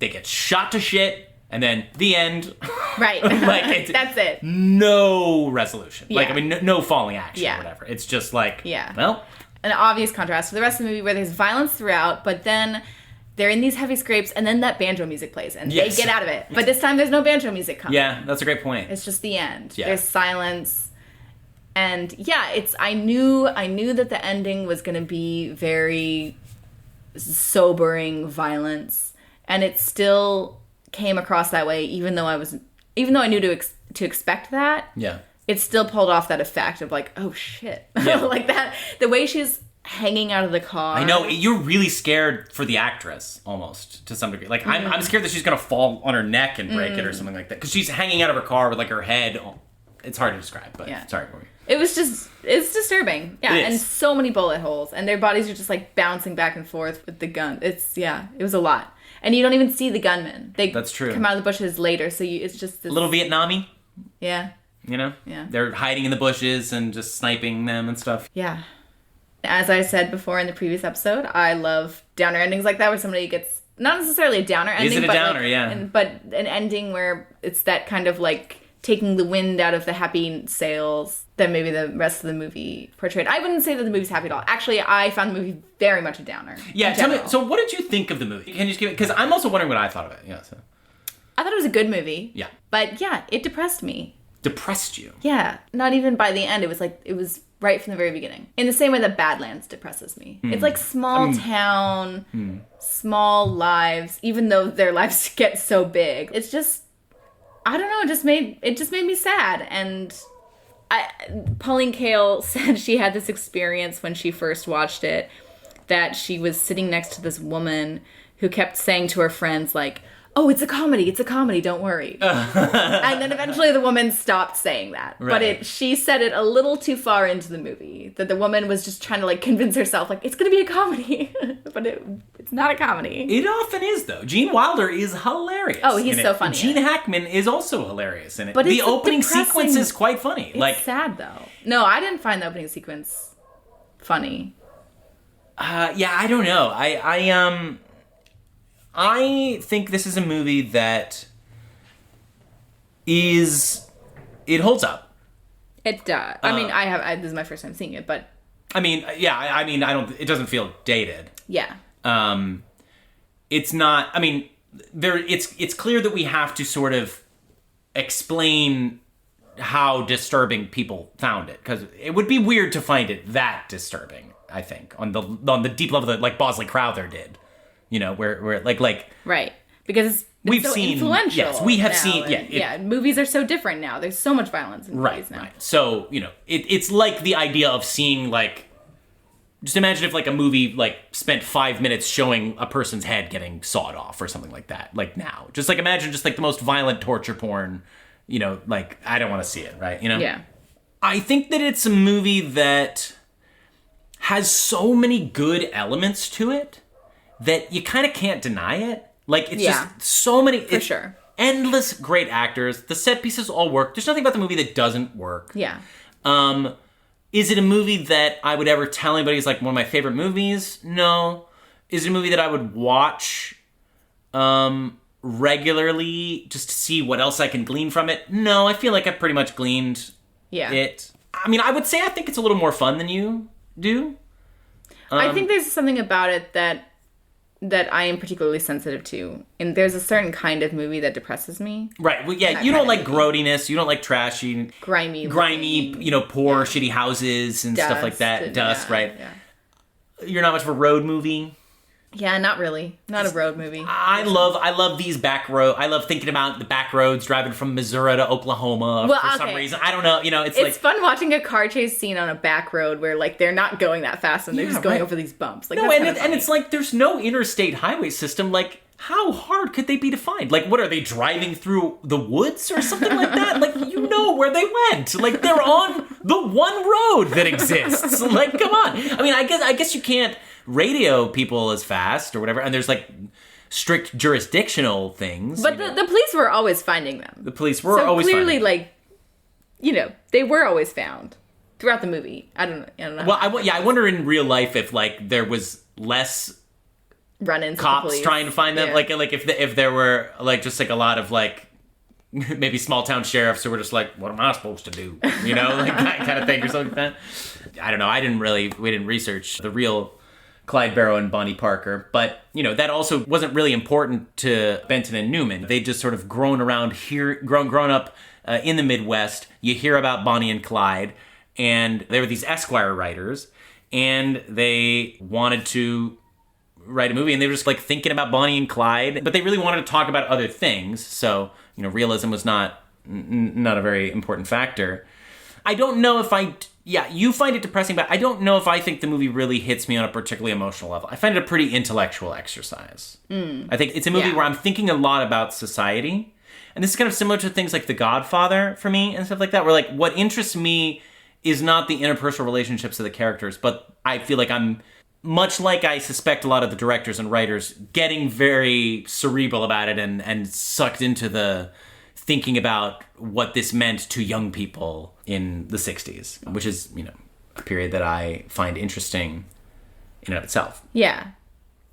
they get shot to shit and then the end. Right. That's it. No resolution. Yeah. Like, I mean, no falling action or whatever. It's just like, well. An obvious contrast to the rest of the movie where there's violence throughout, but then they're in these heavy scrapes, and then that banjo music plays, and they get out of it. But this time, there's no banjo music coming. Yeah, that's a great point. It's just the end. Yeah. There's silence, and I knew that the ending was going to be very sobering violence, and it still came across that way, even though I knew to expect that. Yeah, it still pulled off that effect of like, oh shit, like that. The way she's hanging out of the car. I know, you're really scared for the actress, almost, to some degree. Like, I'm scared that she's gonna fall on her neck and break it or something like that. Because she's hanging out of her car with, like, her head it's hard to describe, but Yeah. sorry, Rory. It's disturbing. Yeah, It is. and so many bullet holes, and their bodies are just like bouncing back and forth with the gun. It was a lot. And you don't even see the gunmen. That's true. Come out of the bushes later, so it's just this... A little Vietnamese, Yeah. you know? Yeah. They're hiding in the bushes and just sniping them and stuff. Yeah. As I said before in the previous episode, I love downer endings like that where somebody gets... Not necessarily a downer ending, Is it a but downer? like, Yeah. but an ending where it's that kind of like taking the wind out of the happy sails that maybe the rest of the movie portrayed. I wouldn't say that the movie's happy at all. Actually, I found the movie very much a downer. Yeah, in tell me. general. So, what did you think of the movie? Can you just give it? Because I'm also wondering what I thought of it. Yeah. So. I thought it was a good movie. Yeah. But yeah, it depressed me. Depressed you. Yeah. Not even by the end. It was right from the very beginning. In the same way that Badlands depresses me. It's like small town, small lives, even though their lives get so big. It's just, I don't know, it just made me sad. And Pauline Kael said she had this experience when she first watched it, that she was sitting next to this woman who kept saying to her friends, like, oh, it's a comedy, don't worry. And then eventually the woman stopped saying that. Right. But she said it a little too far into the movie, that the woman was just trying to like convince herself, like, it's going to be a comedy. But it's not a comedy. It often is, though. Gene Wilder is hilarious. Oh, he's in so it. funny Gene in it. Hackman is also hilarious in it. But the it's opening depressing. sequence is quite funny. It's sad, though. No, I didn't find the opening sequence funny. Yeah, I don't know. I think this is a movie that it holds up. It does. I mean, this is my first time seeing it, but I mean, yeah, I mean, it doesn't feel dated. yeah. It's not, I mean, it's clear that we have to sort of explain how disturbing people found it, because it would be weird to find it that disturbing, I think, on the deep level that like Bosley Crowther did. You know, where like Right. Because it's we've so seen, influential. yes, we have now, seen, and, yeah, movies are so different now. There's so much violence in movies now. Right. So, you know, it's like the idea of seeing, like, just imagine if, like, a movie, like, spent 5 minutes showing a person's head getting sawed off or something like that, like, now. Just, like, imagine just, like, the most violent torture porn, you know, like, I don't want to see it, right? You know? Yeah. I think that it's a movie that has so many good elements to it that you kind of can't deny it. Like, it's just so many... For sure. Endless great actors. The set pieces all work. There's nothing about the movie that doesn't work. Yeah. Is it a movie that I would ever tell anybody is like one of my favorite movies? No. Is it a movie that I would watch regularly just to see what else I can glean from it? No, I feel like I've pretty much gleaned it. I mean, I would say I think it's a little more fun than you do. I think there's something about it that I am particularly sensitive to. And there's a certain kind of movie that depresses me. Right. Well, yeah, you don't like growdiness. You don't like trashy, grimy, you know, poor, shitty houses and stuff like that. Dust, right? Yeah. You're not much of a road movie. Yeah, not really. Not a road movie. I love these back road. I love thinking about the back roads driving from Missouri to Oklahoma for some reason. I don't know. You know, it's like fun watching a car chase scene on a back road where like they're not going that fast and they're just going over these bumps. Like, no, and it's like there's no interstate highway system. Like, how hard could they be to find? Like, what are they driving through the woods or something like that? Like, you know where they went. Like, they're on the one road that exists. Like, come on. I mean, I guess you can't radio people as fast or whatever, and there's like strict jurisdictional things. But the police were always finding them. The police were always clearly, finding them. like, you know, they were always found throughout the movie. I don't know. Well, I wonder in real life if like there was less run-ins cops trying to find them, like if there were like just like a lot of like maybe small town sheriffs who were just like, what am I supposed to do? You know, like that kind of thing or something like that. I don't know. We didn't research the real Clyde Barrow and Bonnie Parker, but you know that also wasn't really important to Benton and Newman. They just sort of grown up in the Midwest. You hear about Bonnie and Clyde, and they were these Esquire writers, and they wanted to write a movie, and they were just like thinking about Bonnie and Clyde, but they really wanted to talk about other things. So you know, realism was not a very important factor. I don't know if you find it depressing, but I don't know if I think the movie really hits me on a particularly emotional level. I find it a pretty intellectual exercise. I think it's a movie where I'm thinking a lot about society, And this is kind of similar to things like The Godfather for me and stuff like that, where like what interests me is not the interpersonal relationships of the characters, but I feel like I'm, much like I suspect a lot of the directors and writers, getting very cerebral about it and sucked into the thinking about what this meant to young people in the 60s, which is, a period that I find interesting in and of itself. Yeah.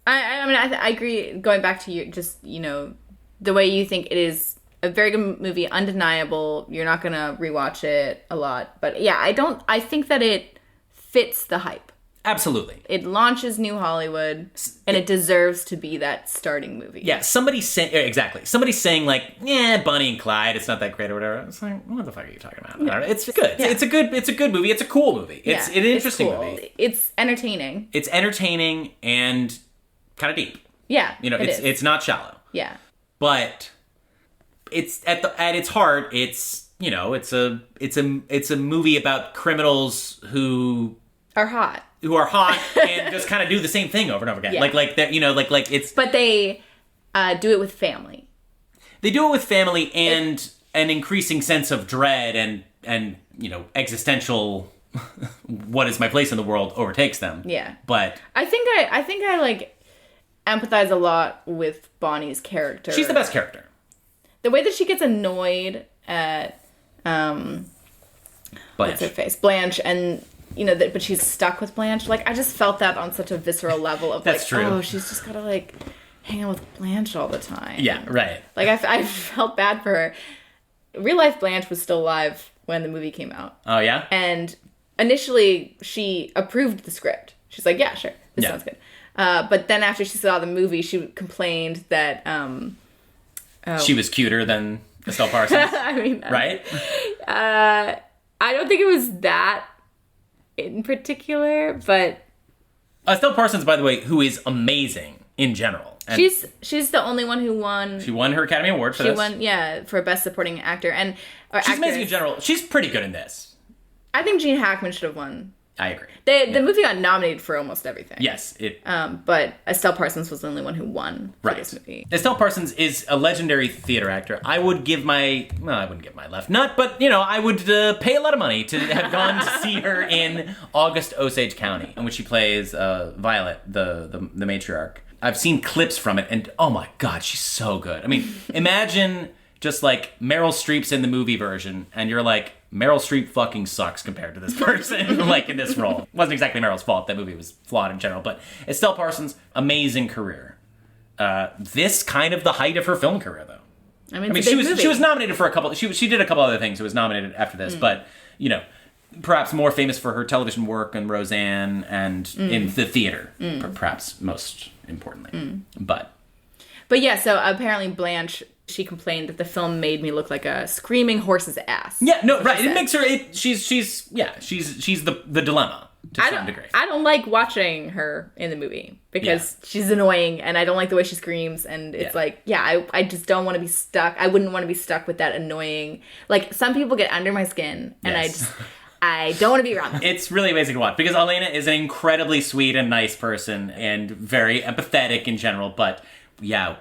I mean, I agree, going back to you, just, the way you think it is a very good movie, undeniable. You're not going to rewatch it a lot. But yeah, I think that it fits the hype. Absolutely. It launches New Hollywood, and it deserves to be that starting movie. Yeah, somebody's saying like, Bonnie and Clyde, it's not that great or whatever. It's like, what the fuck are you talking about? Yeah. It's good. Yeah. It's a good movie. It's a cool movie. It's an interesting movie. It's entertaining. It's entertaining and kind of deep. Yeah, it's not shallow. Yeah. But it's at its heart, it's a movie about criminals who are hot and just kind of do the same thing over and over again. Yeah. Like that, like it's. But they do it with family. They do it with family and an increasing sense of dread and existential. What is my place in the world overtakes them. Yeah. But I think I like empathize a lot with Bonnie's character. She's the best character. The way that she gets annoyed at Blanche. What's her face? Blanche, and but she's stuck with Blanche. Like, I just felt that on such a visceral level of That's true. Oh, she's just gotta like hang out with Blanche all the time. Yeah, right. Like, I felt bad for her. Real life Blanche was still alive when the movie came out. Oh yeah. And initially she approved the script. She's like, yeah, sure, this sounds good. But then after she saw the movie, she complained that she was cuter than Estelle Parsons. I mean, right? I don't think it was that in particular, but Estelle Parsons, by the way, who is amazing in general. And she's the only one who won. She won her Academy Award for this. She won, for Best Supporting Actor, and she's amazing in general. She's pretty good in this. I think Gene Hackman should have won. I agree. The movie got nominated for almost everything. Yes, but Estelle Parsons was the only one who won for this movie. Estelle Parsons is a legendary theater actor. I wouldn't give my left nut, but I would pay a lot of money to have gone to see her in August Osage County, in which she plays Violet, the matriarch. I've seen clips from it, and oh my god, she's so good. I mean, imagine just like Meryl Streep's in the movie version, and you're like, Meryl Streep fucking sucks compared to this person, like in this role. It wasn't exactly Meryl's fault. That movie was flawed in general. But Estelle Parsons, amazing career. This kind of the height of her film career, though. I mean she was nominated for a couple. She did a couple other things. It was nominated after this, but perhaps more famous for her television work and Roseanne and in the theater, perhaps most importantly. But yeah. So apparently Blanche. She complained that the film made me look like a screaming horse's ass. Yeah, no, right. It makes her. She's the dilemma to some degree. I don't like watching her in the movie because she's annoying, and I don't like the way she screams. And it's I just don't want to be stuck. I wouldn't want to be stuck with that annoying. Like, some people get under my skin, and I don't want to be around them. It's really amazing to watch because Elena is an incredibly sweet and nice person and very empathetic in general. But yeah.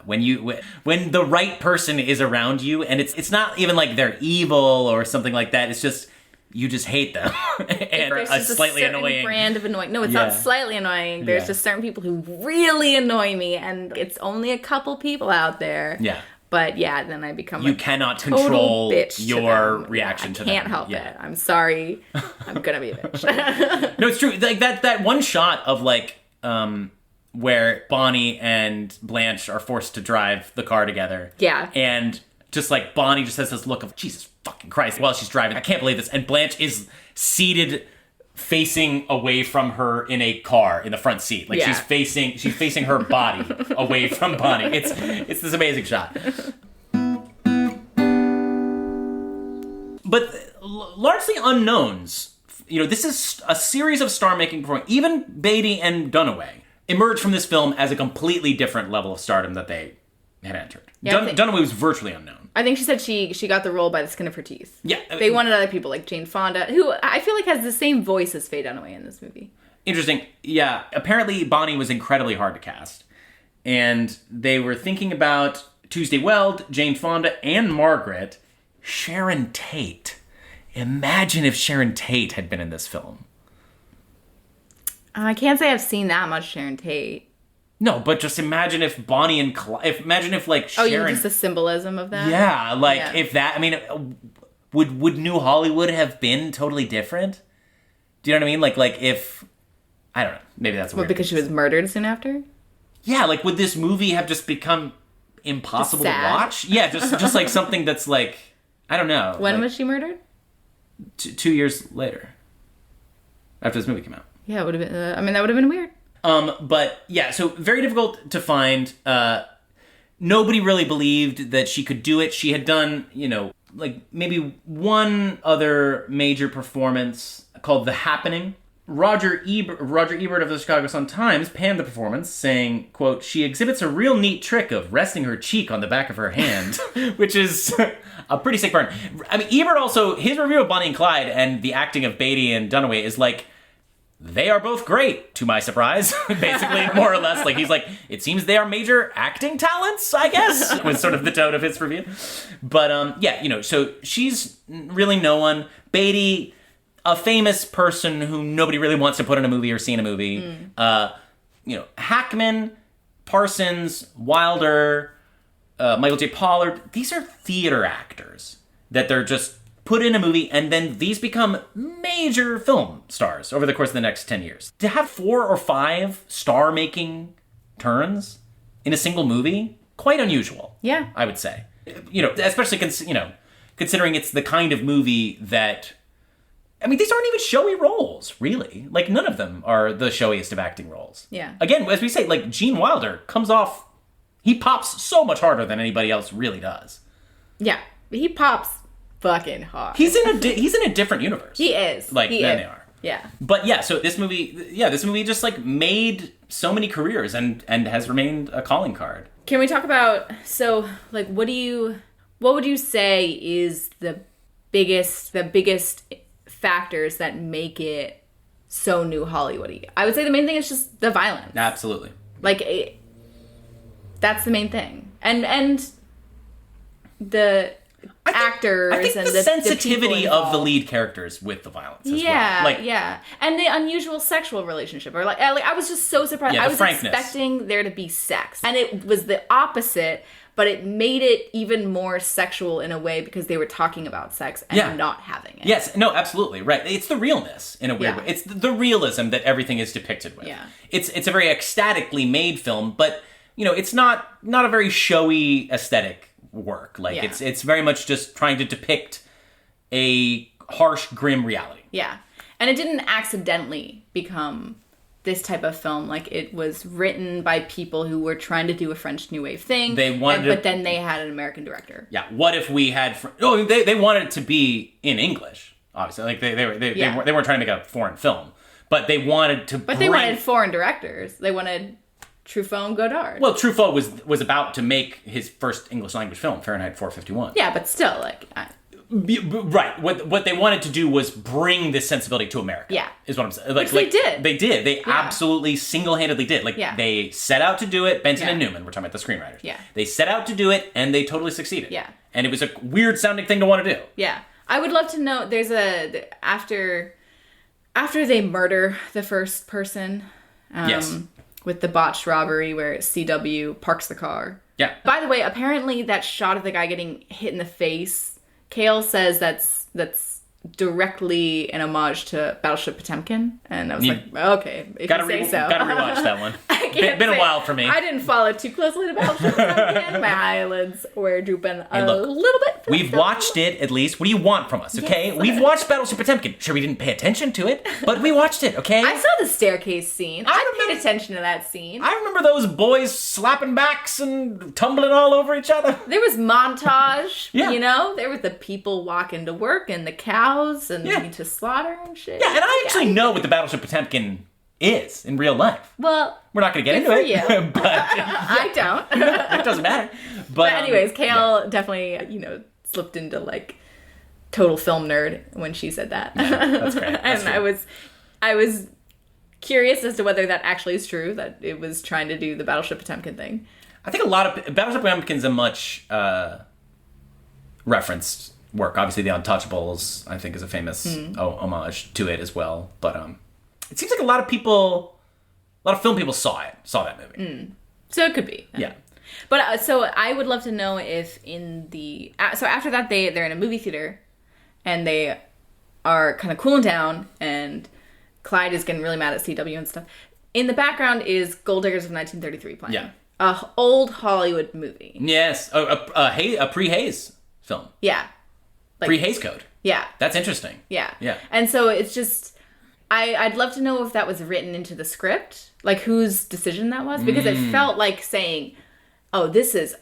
When the right person is around you, and it's not even like they're evil or something like that. It's just you just hate them and are slightly annoying brand of annoying. No, it's not slightly annoying. There's just certain people who really annoy me, and it's only a couple people out there. Yeah. But then I become you cannot control your reaction to them. I can't help it. I'm sorry. I'm gonna be a bitch. No, it's true. Like that one shot of like where Bonnie and Blanche are forced to drive the car together. Yeah. And just like Bonnie just has this look of, Jesus fucking Christ, while she's driving. I can't believe this. And Blanche is seated facing away from her in a car in the front seat. Like she's facing her body away from Bonnie. It's this amazing shot. But largely unknowns. This is a series of star-making performances. Even Beatty and Dunaway emerged from this film as a completely different level of stardom that they had entered. Yeah, Dunaway was virtually unknown. I think she said she got the role by the skin of her teeth. Yeah. They wanted other people like Jane Fonda, who I feel like has the same voice as Faye Dunaway in this movie. Interesting. Yeah. Apparently Bonnie was incredibly hard to cast. And they were thinking about Tuesday Weld, Jane Fonda, and Margaret. Sharon Tate. Imagine if Sharon Tate had been in this film. I can't say I've seen that much Sharon Tate. No, but just imagine if Bonnie and Clyde... Imagine if, like, Sharon... Oh, you mean just the symbolism of that? Yeah, like, if that... I mean, would New Hollywood have been totally different? Do you know what I mean? Like if... I don't know. Maybe that's weird. Because she was murdered soon after? Yeah, like, would this movie have just become impossible to watch? Yeah, just like something that's, like... I don't know. When was she murdered? 2 years later. After this movie came out. Yeah, it would have been... that would have been weird. But yeah, so very difficult to find. Nobody really believed that she could do it. She had done, like maybe one other major performance called The Happening. Roger Ebert of the Chicago Sun-Times panned the performance, saying, quote, "She exhibits a real neat trick of resting her cheek on the back of her hand," which is a pretty sick burn. I mean, Ebert also, his review of Bonnie and Clyde and the acting of Beatty and Dunaway is like, they are both great, to my surprise. Basically, more or less. Like, he's like, it seems they are major acting talents, I guess, was sort of the tone of his review. But, yeah, so she's really no one. Beatty, a famous person who nobody really wants to put in a movie or see in a movie. Hackman, Parsons, Wilder, Michael J. Pollard, these are theater actors that they're just put in a movie, and then these become major film stars over the course of the next 10 years. To have 4 or 5 star-making turns in a single movie, quite unusual. Yeah. I would say. Especially, considering it's the kind of movie that... I mean, these aren't even showy roles, really. Like, none of them are the showiest of acting roles. Yeah. Again, as we say, like, Gene Wilder comes off... He pops so much harder than anybody else really does. Yeah. He pops... fucking hard. He's in a different universe. He is. Than they are. Yeah. But yeah, so this movie just like made so many careers and has remained a calling card. Can we talk about, so like, what would you say is the biggest factors that make it so New Hollywood-y? I would say the main thing is just the violence. Absolutely. Like, that's the main thing. And the actors, I think and the sensitivity the of the lead characters with the violence as well. Yeah. And the unusual sexual relationship. Or like I was just so surprised. I was frankness. expecting there to be sex. And it was the opposite, but it made it even more sexual in a way because they were talking about sex and not having it. Yes, no, absolutely. Right. It's the realness in a weird way. It's the realism that everything is depicted with. Yeah. It's a very ecstatically made film, but it's not a very showy aesthetic work. Like it's very much just trying to depict a harsh, grim reality. Yeah. And it didn't accidentally become this type of film. Like, it was written by people who were trying to do a French New Wave thing. But then they had an American director. Yeah. What if we had... they wanted it to be in English, obviously. Like, they weren't trying to make a foreign film. But they wanted to But they wanted foreign directors. They wanted... Truffaut and Godard. Well, Truffaut was about to make his first English language film, Fahrenheit 451. Yeah, but still, like... Right. What they wanted to do was bring this sensibility to America. Yeah. Is what I'm saying. Like, they did. They did. They absolutely single-handedly did. Like, they set out to do it. Benson and Newman, we're talking about the screenwriters. Yeah. They set out to do it, and they totally succeeded. Yeah. And it was a weird-sounding thing to want to do. Yeah. I would love to know, there's after they murder the first person... yes. With the botched robbery where CW parks the car. Yeah. By the way, apparently that shot of the guy getting hit in the face, Kael says that's directly an homage to Battleship Potemkin. And I was like, okay, if you say so. Gotta rewatch that one. Been a while for me. I didn't follow too closely to Battleship Potemkin. My eyelids were drooping a little bit. We've watched it, at least. What do you want from us, okay? Yes. We've watched Battleship Potemkin. Sure, we didn't pay attention to it, but we watched it, okay? I saw the staircase scene. I paid attention to that scene. I remember those boys slapping backs and tumbling all over each other. There was montage, There was the people walking to work and the cows and to slaughter and shit. Yeah, and I actually know what the Battleship Potemkin is in real life. Well, we're not going to get into it, but I don't. It doesn't matter. But anyways, Kael definitely, slipped into like total film nerd when she said that. Yeah, that's great. That's and I was curious as to whether that actually is true, that it was trying to do the Battleship Potemkin thing. I think a lot of Battleship Potemkin's a much referenced work. Obviously, The Untouchables, I think, is a famous homage to it as well. But it seems like a lot of film people saw that movie. So it could be. Yeah. But so I would love to know if so after that they're in a movie theater and they are kind of cooling down and Clyde is getting really mad at CW and stuff. In the background is Gold Diggers of 1933 playing. Yeah. A old Hollywood movie. Yes. A pre-Hays film. Yeah. Pre-Hays Code. Yeah. That's interesting. Yeah. Yeah. And so it's just, I'd love to know if that was written into the script, like whose decision that was, because it felt like saying, oh, this is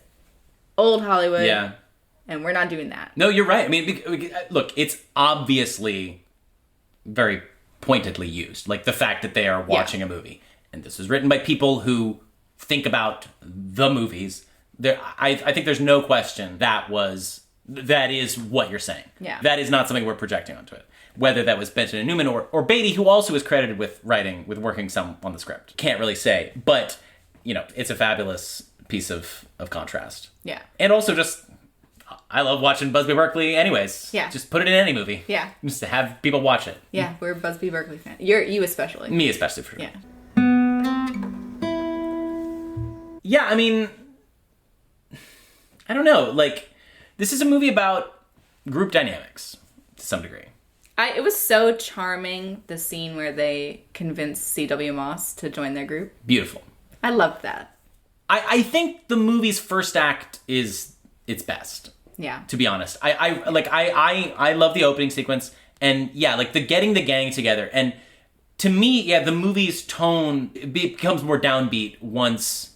old Hollywood. Yeah. And we're not doing that. No, you're right. I mean, look, it's obviously very pointedly used. Like the fact that they are watching a movie. And this is written by people who think about the movies. I think there's no question that is what you're saying. Yeah. That is not something we're projecting onto it. Whether that was Benton and Newman or Beatty, who also is credited with working some on the script. Can't really say. But, it's a fabulous piece of contrast. Yeah. And also just, I love watching Busby Berkeley anyways. Yeah. Just put it in any movie. Yeah. Just to have people watch it. Yeah, we're Busby Berkeley fans. You especially. Me especially, for sure. Yeah. Yeah, I mean, I don't know. Like, this is a movie about group dynamics to some degree. It was so charming, the scene where they convinced C.W. Moss to join their group. Beautiful. I loved that. I think the movie's first act is its best. Yeah. To be honest. I love the opening sequence. And yeah, like the getting the gang together. And to me, yeah, the movie's tone becomes more downbeat once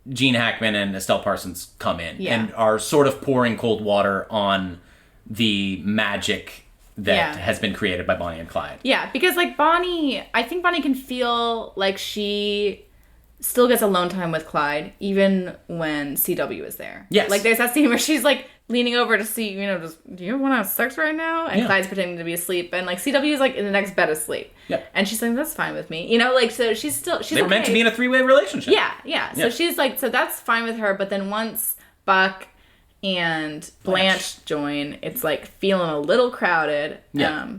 Gene Hackman and Estelle Parsons come in and are sort of pouring cold water on the magic that has been created by Bonnie and Clyde. Yeah, because like I think Bonnie can feel like she still gets alone time with Clyde, even when CW is there. Yes. Like there's that scene where she's like leaning over to see, do you want to have sex right now? And Clyde's pretending to be asleep, and like CW is like in the next bed asleep. Yeah. And she's like, that's fine with me. Like so she's They were meant to be in a three-way relationship. Yeah. So she's like, so that's fine with her, but then once Buck and Blanche join, it's like feeling a little crowded. Yeah.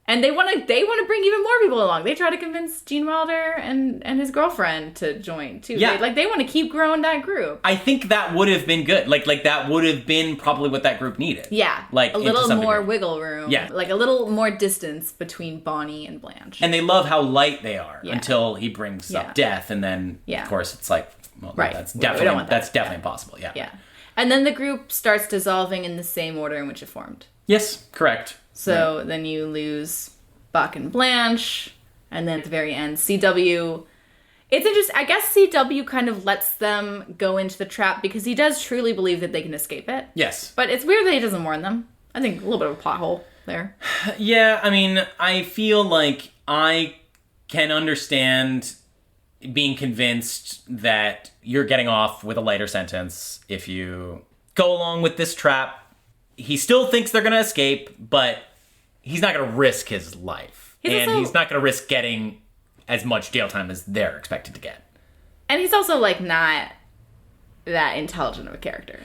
And they want to bring even more people along. They try to convince Gene Wilder and his girlfriend to join too. Yeah. They want to keep growing that group. I think that would have been good. Like that would have been probably what that group needed. Yeah. Like a little more degree. wiggle room. Yeah. Like a little more distance between Bonnie and Blanche. And they love how light they are until he brings up death, and then of course it's like, well, Right. that's We don't definitely want that. impossible. Yeah. Yeah. And then the group starts dissolving in the same order in which it formed. Yes, correct. So then you lose Buck and Blanche, and then at the very end, CW. It's interesting. I guess CW kind of lets them go into the trap because he does truly believe that they can escape it. Yes. But it's weird that he doesn't warn them. I think a little bit of a plot hole there. Yeah, I mean, I feel like I can understand being convinced that you're getting off with a lighter sentence if you go along with this trap. He still thinks they're going to escape, but he's not going to risk his life. He's not going to risk getting as much jail time as they're expected to get. And he's also, like, not that intelligent of a character.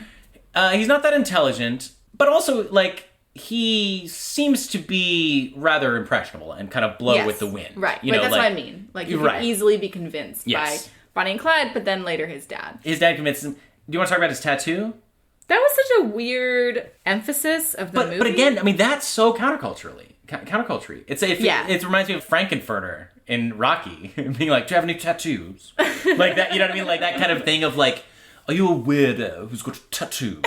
He's not that intelligent, but also, like, he seems to be rather impressionable and kind of blow with the wind. Right. That's what I mean. Like, he can easily be convinced by Bonnie and Clyde, but then later his dad. His dad convinced him. Do you want to talk about his tattoo? That was such a weird emphasis of the movie. But again, I mean, that's so counterculturally. Counterculture. It reminds me of Frankenfurter in Rocky, being like, do you have any tattoos? Like that, you know what I mean? Like that kind of thing of like, are you a weirdo who's got a tattoo?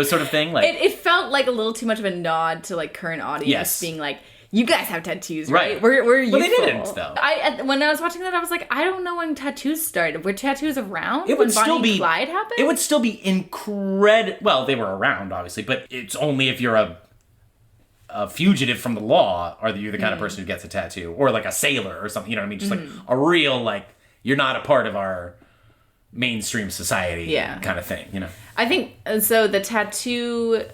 Sort of thing. Like it felt like a little too much of a nod to like current audience being like, you guys have tattoos, right? We're youthful. Well, they didn't, though. When I was watching that, I was like, I don't know when tattoos started. Were tattoos around it would when still Bonnie be, and Clyde happened? It would still be incredible. Well, they were around, obviously, but it's only if you're a fugitive from the law are you the kind of person who gets a tattoo. Or like a sailor or something, you know what I mean? Just like a real, like, you're not a part of our mainstream society kind of thing, I think, so the tattoo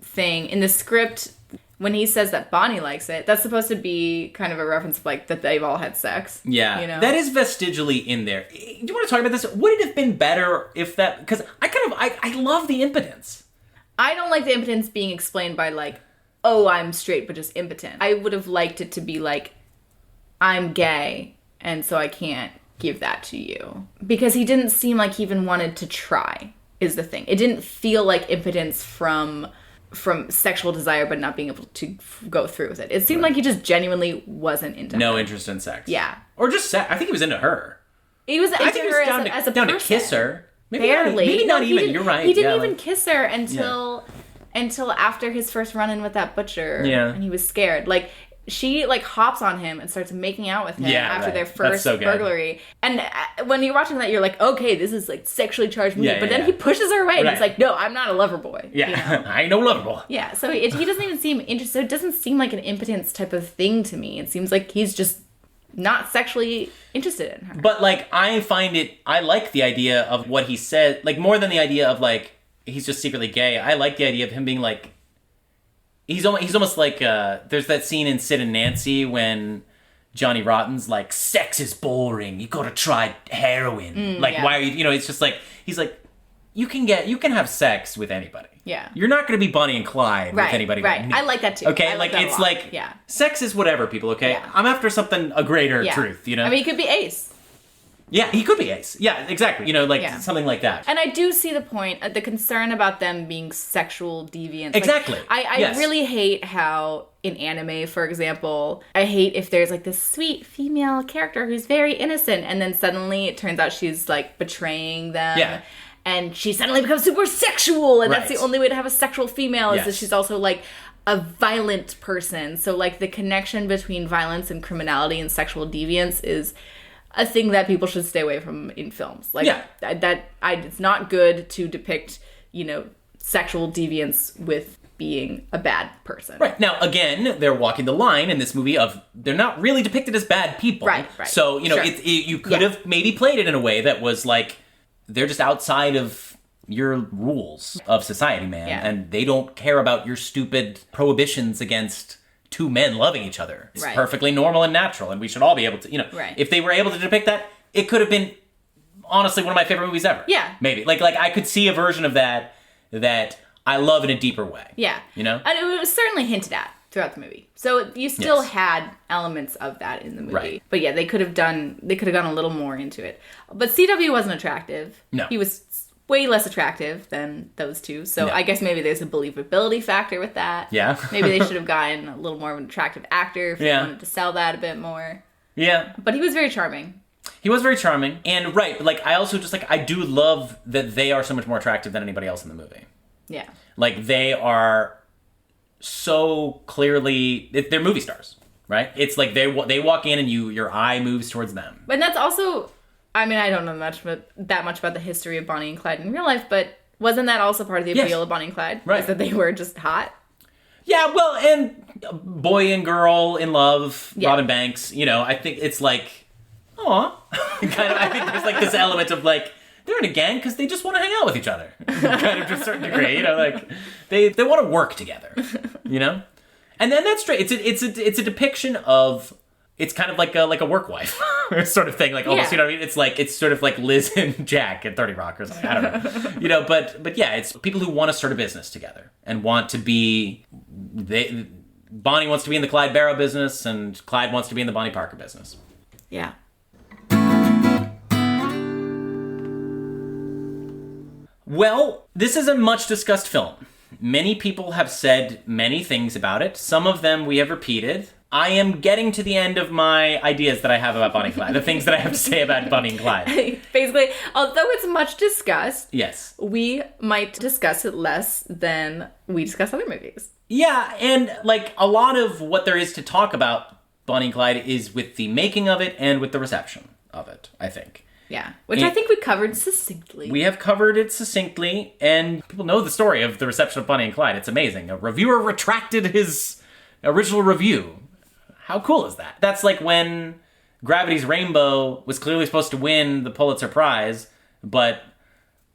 thing, in the script, when he says that Bonnie likes it, that's supposed to be kind of a reference of, like, that they've all had sex. Yeah. You know? That is vestigially in there. Do you want to talk about this? Would it have been better if that... Because I love the impotence. I don't like the impotence being explained by, like, oh, I'm straight, but just impotent. I would have liked it to be like, I'm gay, and so I can't give that to you. Because he didn't seem like he even wanted to try, is the thing. It didn't feel like impotence from sexual desire but not being able to go through with it. It seemed like he just genuinely wasn't into her. No interest in sex. Yeah. Or just sex. I think he was into her. He was into I think he her was as a down person. to kiss her. Barely. Maybe not even. You're right. He didn't Yeah, even like, kiss her until after his first run-in with that butcher. Yeah. And he was scared. Like, she, like, hops on him and starts making out with him after their first burglary. And when you're watching that, you're like, okay, this is, like, sexually charged movie. But then he pushes her away and he's like, no, I'm not a lover boy. Yeah, you know? I ain't no lover boy. Yeah, so he doesn't even seem interested. So it doesn't seem like an impotence type of thing to me. It seems like he's just not sexually interested in her. But, like, I like the idea of what he said, like, more than the idea of, like, he's just secretly gay. I like the idea of him being, like, he's almost like, there's that scene in Sid and Nancy when Johnny Rotten's like, sex is boring, you gotta try heroin. Why are you, it's just like, he's like, you can have sex with anybody. Yeah. You're not gonna be Bonnie and Clyde with anybody. Right, I like that too. Okay, like, it's like, sex is whatever, people, okay? Yeah. I'm after a greater truth, I mean, he could be Ace. Yeah, he could be Ace. Yeah, exactly. Something like that. And I do see the point, the concern about them being sexual deviants. Exactly. Like, I really hate how, in anime, for example, I hate if there's, like, this sweet female character who's very innocent, and then suddenly it turns out she's, like, betraying them. Yeah. And she suddenly becomes super sexual, and that's the only way to have a sexual female, is that she's also, like, a violent person. So, like, the connection between violence and criminality and sexual deviance is a thing that people should stay away from in films. Like, it's not good to depict, sexual deviance with being a bad person. Right. Now, again, they're walking the line in this movie of they're not really depicted as bad people. Right. So, you could have maybe played it in a way that was like, they're just outside of your rules of society, man. Yeah. And they don't care about your stupid prohibitions against two men loving each other. It's perfectly normal and natural, and we should all be able to, if they were able to depict that, it could have been, honestly, one of my favorite movies ever. Yeah. Maybe. Like I could see a version of that I love in a deeper way. Yeah. You know? And it was certainly hinted at throughout the movie. So you still had elements of that in the movie. Right. But yeah, they could have gone a little more into it. But CW wasn't attractive. No. He was way less attractive than those two. So I guess maybe there's a believability factor with that. Yeah. Maybe they should have gotten a little more of an attractive actor if they wanted to sell that a bit more. Yeah. But he was very charming. He was very charming. And I also just I do love that they are so much more attractive than anybody else in the movie. Yeah. Like, they are so clearly, they're movie stars, right? It's like they walk in and your eye moves towards them. But that's also, I mean, I don't know that much about the history of Bonnie and Clyde in real life, but wasn't that also part of the appeal of Bonnie and Clyde? Right. Is that they were just hot? Yeah, well, and boy and girl in love, Robin Banks, I think it's like, aw. Kind of, I think there's this element of they're in a gang because they just want to hang out with each other, kind of to a certain degree. They want to work together, And then that's straight. It's a depiction of, it's kind of like a work wife sort of thing, almost. You know what I mean? It's sort of like Liz and Jack at 30 Rock or something. I don't know. But yeah, it's people who want to start a business together and want to be. Bonnie wants to be in the Clyde Barrow business, and Clyde wants to be in the Bonnie Parker business. Yeah. Well, this is a much discussed film. Many people have said many things about it. Some of them we have repeated. I am getting to the end of my ideas that I have about Bonnie and Clyde, the things that I have to say about Bonnie and Clyde. Basically, although it's much discussed, yes, we might discuss it less than we discuss other movies. Yeah, and a lot of what there is to talk about Bonnie and Clyde is with the making of it and with the reception of it, I think. Yeah, which I think we covered succinctly. We have covered it succinctly, and people know the story of the reception of Bonnie and Clyde. It's amazing. A reviewer retracted his original review. How cool is that? That's like when Gravity's Rainbow was clearly supposed to win the Pulitzer Prize, but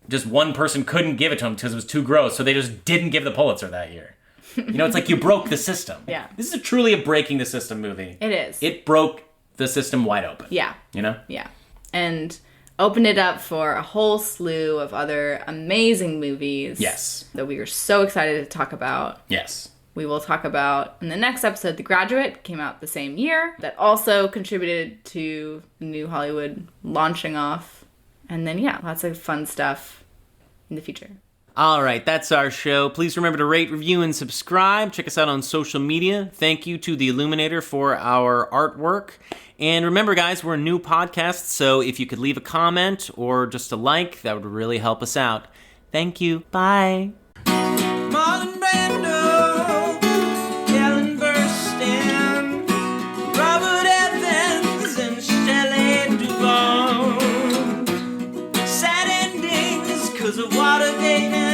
just one person couldn't give it to him because it was too gross, so they just didn't give the Pulitzer that year. It's like you broke the system. Yeah. This is truly a breaking the system movie. It is. It broke the system wide open. Yeah. Yeah. And opened it up for a whole slew of other amazing movies. Yes. That we are so excited to talk about. Yes. We will talk about in the next episode. The Graduate came out the same year. That also contributed to New Hollywood launching off. And then, lots of fun stuff in the future. All right, that's our show. Please remember to rate, review, and subscribe. Check us out on social media. Thank you to The Illuminator for our artwork. And remember, guys, we're a new podcast, so if you could leave a comment or just a like, that would really help us out. Thank you. Bye. Marlon Brando, Ellen Burstyn, Robert Evans, and Shelley Duvall. Sad endings 'cause of Watergate.